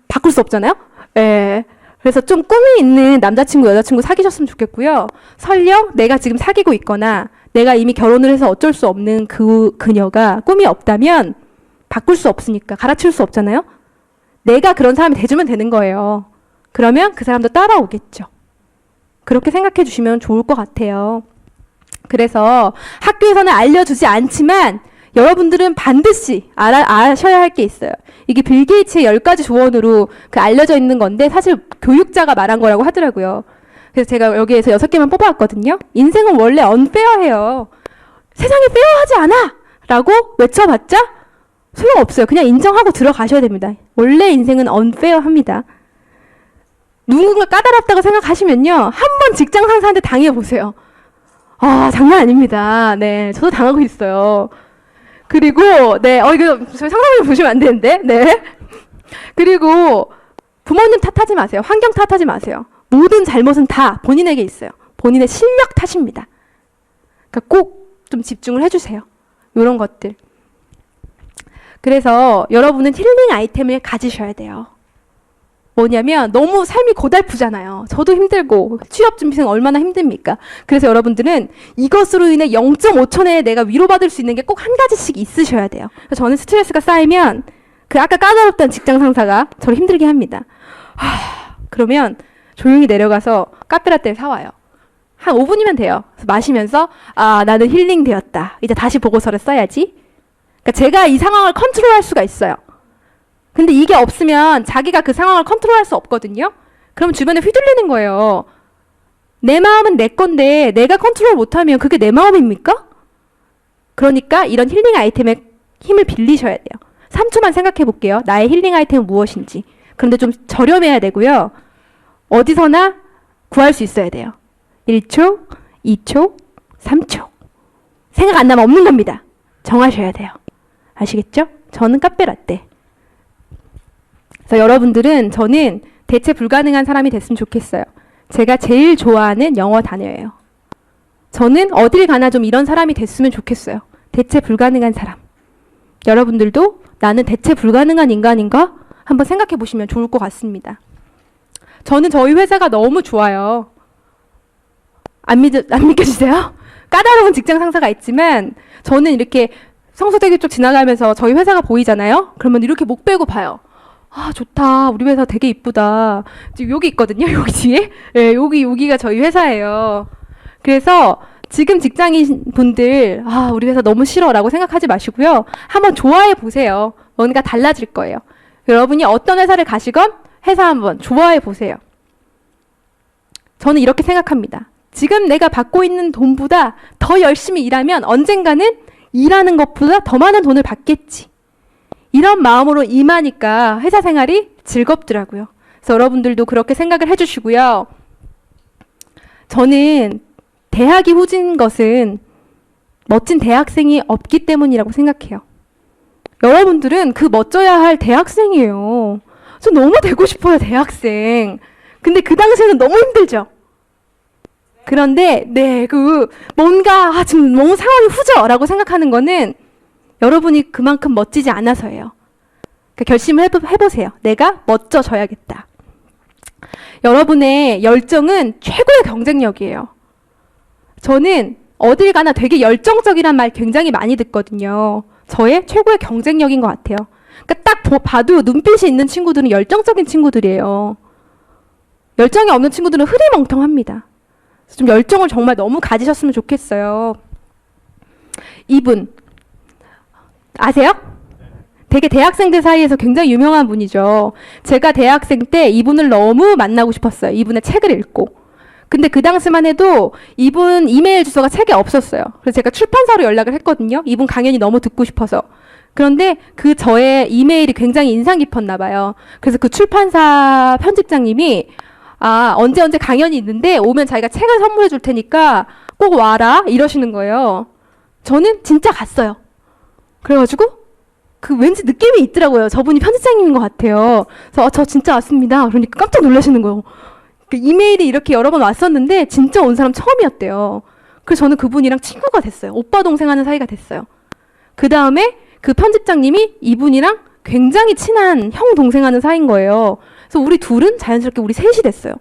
바꿀 수 없잖아요? 예. 그래서 좀 꿈이 있는 남자친구, 여자친구 사귀셨으면 좋겠고요. 설령 내가 지금 사귀고 있거나 내가 이미 결혼을 해서 어쩔 수 없는 그녀가 꿈이 없다면 바꿀 수 없으니까 갈아치울 수 없잖아요? 내가 그런 사람이 돼주면 되는 거예요. 그러면 그 사람도 따라오겠죠. 그렇게 생각해 주시면 좋을 것 같아요. 그래서 학교에서는 알려주지 않지만 여러분들은 반드시 아셔야 할 게 있어요. 이게 빌 게이츠의 10가지 조언으로 그 알려져 있는 건데 사실 교육자가 말한 거라고 하더라고요. 그래서 제가 여기에서 6개만 뽑아왔거든요. 인생은 원래 언페어해요. 세상이 페어하지 않아! 라고 외쳐봤자 소용없어요. 그냥 인정하고 들어가셔야 됩니다. 원래 인생은 언페어합니다. 누군가 까다롭다고 생각하시면요. 한번 직장 상사한테 당해보세요. 아, 장난 아닙니다. 네, 저도 당하고 있어요. 그리고, 네, 이거 저희 상사님 보시면 안 되는데, 네. 그리고 부모님 탓하지 마세요. 환경 탓하지 마세요. 모든 잘못은 다 본인에게 있어요. 본인의 실력 탓입니다. 그러니까 꼭 좀 집중을 해주세요. 이런 것들. 그래서 여러분은 힐링 아이템을 가지셔야 돼요. 뭐냐면 너무 삶이 고달프잖아요. 저도 힘들고 취업준비생 얼마나 힘듭니까? 그래서 여러분들은 이것으로 인해 0.5초 내에 내가 위로받을 수 있는 게 꼭 한 가지씩 있으셔야 돼요. 그래서 저는 스트레스가 쌓이면 그 아까 까다롭던 직장 상사가 저를 힘들게 합니다. 그러면 조용히 내려가서 카페라떼를 사와요. 한 5분이면 돼요. 그래서 마시면서 나는 힐링 되었다. 이제 다시 보고서를 써야지. 그러니까 제가 이 상황을 컨트롤할 수가 있어요. 근데 이게 없으면 자기가 그 상황을 컨트롤할 수 없거든요. 그럼 주변에 휘둘리는 거예요. 내 마음은 내 건데 내가 컨트롤 못하면 그게 내 마음입니까? 그러니까 이런 힐링 아이템의 힘을 빌리셔야 돼요. 3초만 생각해 볼게요. 나의 힐링 아이템은 무엇인지. 그런데 좀 저렴해야 되고요. 어디서나 구할 수 있어야 돼요. 1초, 2초, 3초. 생각 안 나면 없는 겁니다. 정하셔야 돼요. 아시겠죠? 저는 카페라떼. 그래서 여러분들은 저는 대체 불가능한 사람이 됐으면 좋겠어요. 제가 제일 좋아하는 영어 단어예요. 저는 어딜 가나 좀 이런 사람이 됐으면 좋겠어요. 대체 불가능한 사람. 여러분들도 나는 대체 불가능한 인간인가? 한번 생각해 보시면 좋을 것 같습니다. 저는 저희 회사가 너무 좋아요. 안 믿겨지세요? 까다로운 직장 상사가 있지만 저는 이렇게 성수대교 쪽 지나가면서 저희 회사가 보이잖아요? 그러면 이렇게 목 빼고 봐요. 좋다. 우리 회사 되게 이쁘다. 지금 여기 있거든요. 여기 뒤에. 네, 여기가 저희 회사예요. 그래서 지금 직장인 분들 우리 회사 너무 싫어 라고 생각하지 마시고요. 한번 좋아해 보세요. 뭔가 달라질 거예요. 여러분이 어떤 회사를 가시건 회사 한번 좋아해 보세요. 저는 이렇게 생각합니다. 지금 내가 받고 있는 돈보다 더 열심히 일하면 언젠가는 일하는 것보다 더 많은 돈을 받겠지. 이런 마음으로 임하니까 회사 생활이 즐겁더라고요. 그래서 여러분들도 그렇게 생각을 해주시고요. 저는 대학이 후진 것은 멋진 대학생이 없기 때문이라고 생각해요. 여러분들은 그 멋져야 할 대학생이에요. 저 너무 되고 싶어요, 대학생. 근데 그 당시에는 너무 힘들죠. 그런데 뭔가 지금 너무 상황이 후져라고 생각하는 거는 여러분이 그만큼 멋지지 않아서예요. 그러니까 결심을 해보세요. 내가 멋져져야겠다. 여러분의 열정은 최고의 경쟁력이에요. 저는 어딜 가나 되게 열정적이란 말 굉장히 많이 듣거든요. 저의 최고의 경쟁력인 것 같아요. 그러니까 딱 봐도 눈빛이 있는 친구들은 열정적인 친구들이에요. 열정이 없는 친구들은 흐리멍텅합니다. 좀 열정을 정말 너무 가지셨으면 좋겠어요. 이분 아세요? 되게 대학생들 사이에서 굉장히 유명한 분이죠. 제가 대학생 때 이분을 너무 만나고 싶었어요. 이분의 책을 읽고. 근데 그 당시만 해도 이분 이메일 주소가 책에 없었어요. 그래서 제가 출판사로 연락을 했거든요. 이분 강연이 너무 듣고 싶어서. 그런데 그 저의 이메일이 굉장히 인상 깊었나 봐요. 그래서 그 출판사 편집장님이 언제 강연이 있는데 오면 자기가 책을 선물해 줄 테니까 꼭 와라 이러시는 거예요. 저는 진짜 갔어요. 그래가지고 왠지 느낌이 있더라고요. 저분이 편집장님인 것 같아요. 그래서 저 진짜 왔습니다. 그러니까 깜짝 놀라시는 거예요. 이메일이 이렇게 여러 번 왔었는데 진짜 온 사람 처음이었대요. 그래서 저는 그분이랑 친구가 됐어요. 오빠 동생 하는 사이가 됐어요. 그 다음에 그 편집장님이 이분이랑 굉장히 친한 형 동생 하는 사이인 거예요. 그래서 우리 둘은 자연스럽게 우리 셋이 됐어요.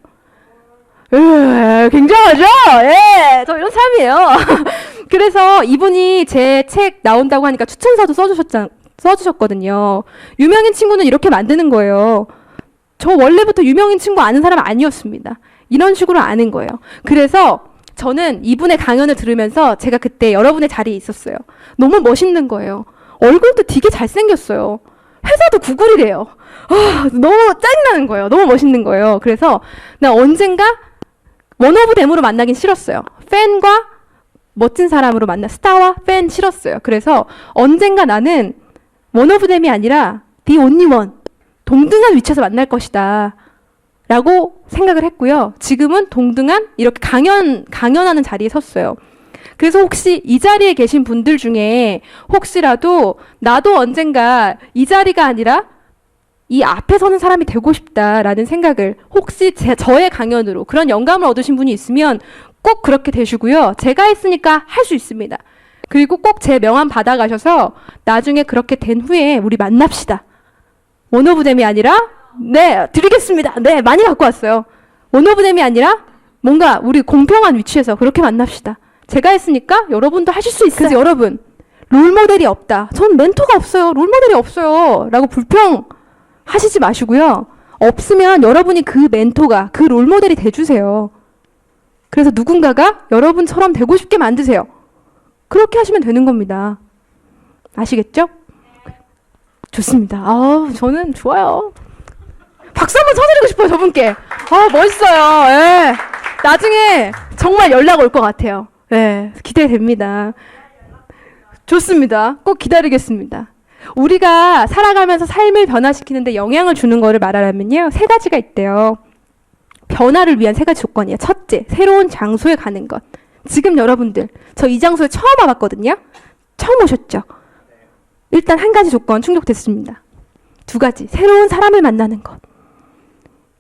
굉장하죠? 예, 저 이런 사람이에요. 그래서 이분이 제 책 나온다고 하니까 추천사도 써주셨거든요. 유명인 친구는 이렇게 만드는 거예요. 저 원래부터 유명인 친구 아는 사람 아니었습니다. 이런 식으로 아는 거예요. 그래서 저는 이분의 강연을 들으면서 제가 그때 여러분의 자리에 있었어요. 너무 멋있는 거예요. 얼굴도 되게 잘생겼어요. 회사도 구글이래요. 너무 짜증나는 거예요. 너무 멋있는 거예요. 그래서 나 언젠가 원오브댐으로 만나긴 싫었어요. 팬과 멋진 사람으로 만나, 스타와 팬 싫었어요. 그래서 언젠가 나는 원오브댐이 아니라 the only one, 동등한 위치에서 만날 것이다 라고 생각을 했고요. 지금은 동등한 이렇게 강연하는 자리에 섰어요. 그래서 혹시 이 자리에 계신 분들 중에 혹시라도 나도 언젠가 이 자리가 아니라 이 앞에 서는 사람이 되고 싶다라는 생각을 혹시 저의 강연으로 그런 영감을 얻으신 분이 있으면 꼭 그렇게 되시고요. 제가 했으니까 할 수 있습니다. 그리고 꼭 제 명함 받아가셔서 나중에 그렇게 된 후에 우리 만납시다. 원오브댐이 아니라 네, 드리겠습니다. 네, 많이 갖고 왔어요. 원오브댐이 아니라 뭔가 우리 공평한 위치에서 그렇게 만납시다. 제가 했으니까 여러분도 하실 수 있어요. 그래서 여러분, 롤모델이 없다. 전 멘토가 없어요. 롤모델이 없어요. 라고 불평하시지 마시고요. 없으면 여러분이 그 멘토가, 그 롤모델이 돼주세요. 그래서 누군가가 여러분처럼 되고 싶게 만드세요. 그렇게 하시면 되는 겁니다. 아시겠죠? 좋습니다. 저는 좋아요. 박수 한번 쳐드리고 싶어요, 저분께. 멋있어요. 예. 나중에 정말 연락 올 것 같아요. 예. 기대됩니다. 좋습니다. 꼭 기다리겠습니다. 우리가 살아가면서 삶을 변화시키는데 영향을 주는 거를 말하려면요. 3가지가 있대요. 변화를 위한 3가지 조건이에요. 첫째, 새로운 장소에 가는 것. 지금 여러분들, 저 이 장소에 처음 와봤거든요. 처음 오셨죠? 일단 1가지 조건 충족됐습니다. 2가지, 새로운 사람을 만나는 것.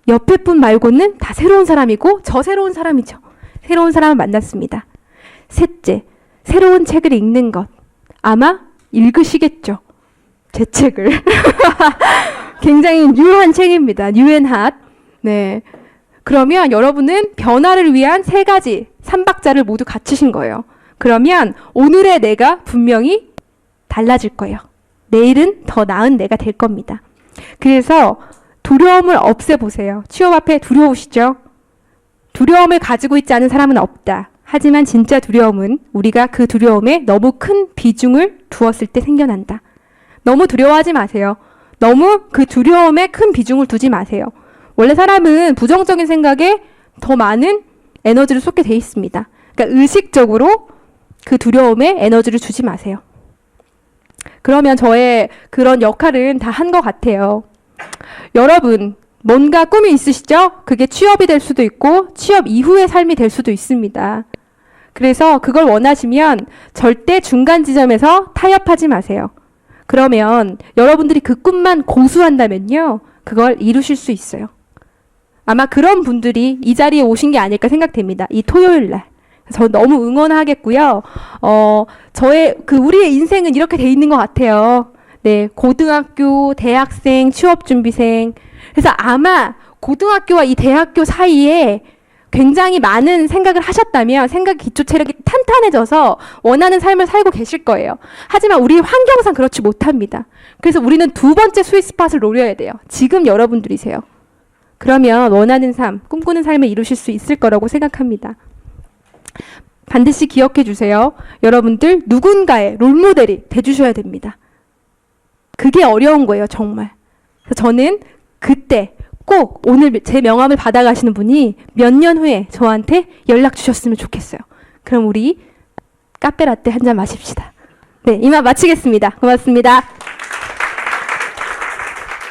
옆에 분 말고는 다 새로운 사람이고 저 새로운 사람이죠. 새로운 사람을 만났습니다. 셋째, 새로운 책을 읽는 것. 아마 읽으시겠죠. 제 책을. 굉장히 뉴한 책입니다. 뉴앤핫. 네. 그러면 여러분은 변화를 위한 3가지, 3박자를 모두 갖추신 거예요. 그러면 오늘의 내가 분명히 달라질 거예요. 내일은 더 나은 내가 될 겁니다. 그래서 두려움을 없애보세요. 취업 앞에 두려우시죠? 두려움을 가지고 있지 않은 사람은 없다. 하지만 진짜 두려움은 우리가 그 두려움에 너무 큰 비중을 두었을 때 생겨난다. 너무 두려워하지 마세요. 너무 그 두려움에 큰 비중을 두지 마세요. 원래 사람은 부정적인 생각에 더 많은 에너지를 쏟게 돼 있습니다. 그러니까 의식적으로 그 두려움에 에너지를 주지 마세요. 그러면 저의 그런 역할은 다 한 것 같아요. 여러분, 뭔가 꿈이 있으시죠? 그게 취업이 될 수도 있고 취업 이후의 삶이 될 수도 있습니다. 그래서 그걸 원하시면 절대 중간 지점에서 타협하지 마세요. 그러면 여러분들이 그 꿈만 고수한다면요, 그걸 이루실 수 있어요. 아마 그런 분들이 이 자리에 오신 게 아닐까 생각됩니다. 이 토요일 날. 저 너무 응원하겠고요. 우리의 인생은 이렇게 돼 있는 것 같아요. 네, 고등학교, 대학생, 취업준비생. 그래서 아마 고등학교와 이 대학교 사이에 굉장히 많은 생각을 하셨다면 생각 기초 체력이 탄탄해져서 원하는 삶을 살고 계실 거예요. 하지만 우리 환경상 그렇지 못합니다. 그래서 우리는 2번째 스윗스팟을 노려야 돼요. 지금 여러분들이세요. 그러면 원하는 삶, 꿈꾸는 삶을 이루실 수 있을 거라고 생각합니다. 반드시 기억해 주세요. 여러분들 누군가의 롤모델이 돼주셔야 됩니다. 그게 어려운 거예요, 정말. 그래서 저는 그때 꼭 오늘 제 명함을 받아가시는 분이 몇 년 후에 저한테 연락 주셨으면 좋겠어요. 그럼 우리 카페라떼 한 잔 마십시다. 네, 이만 마치겠습니다. 고맙습니다.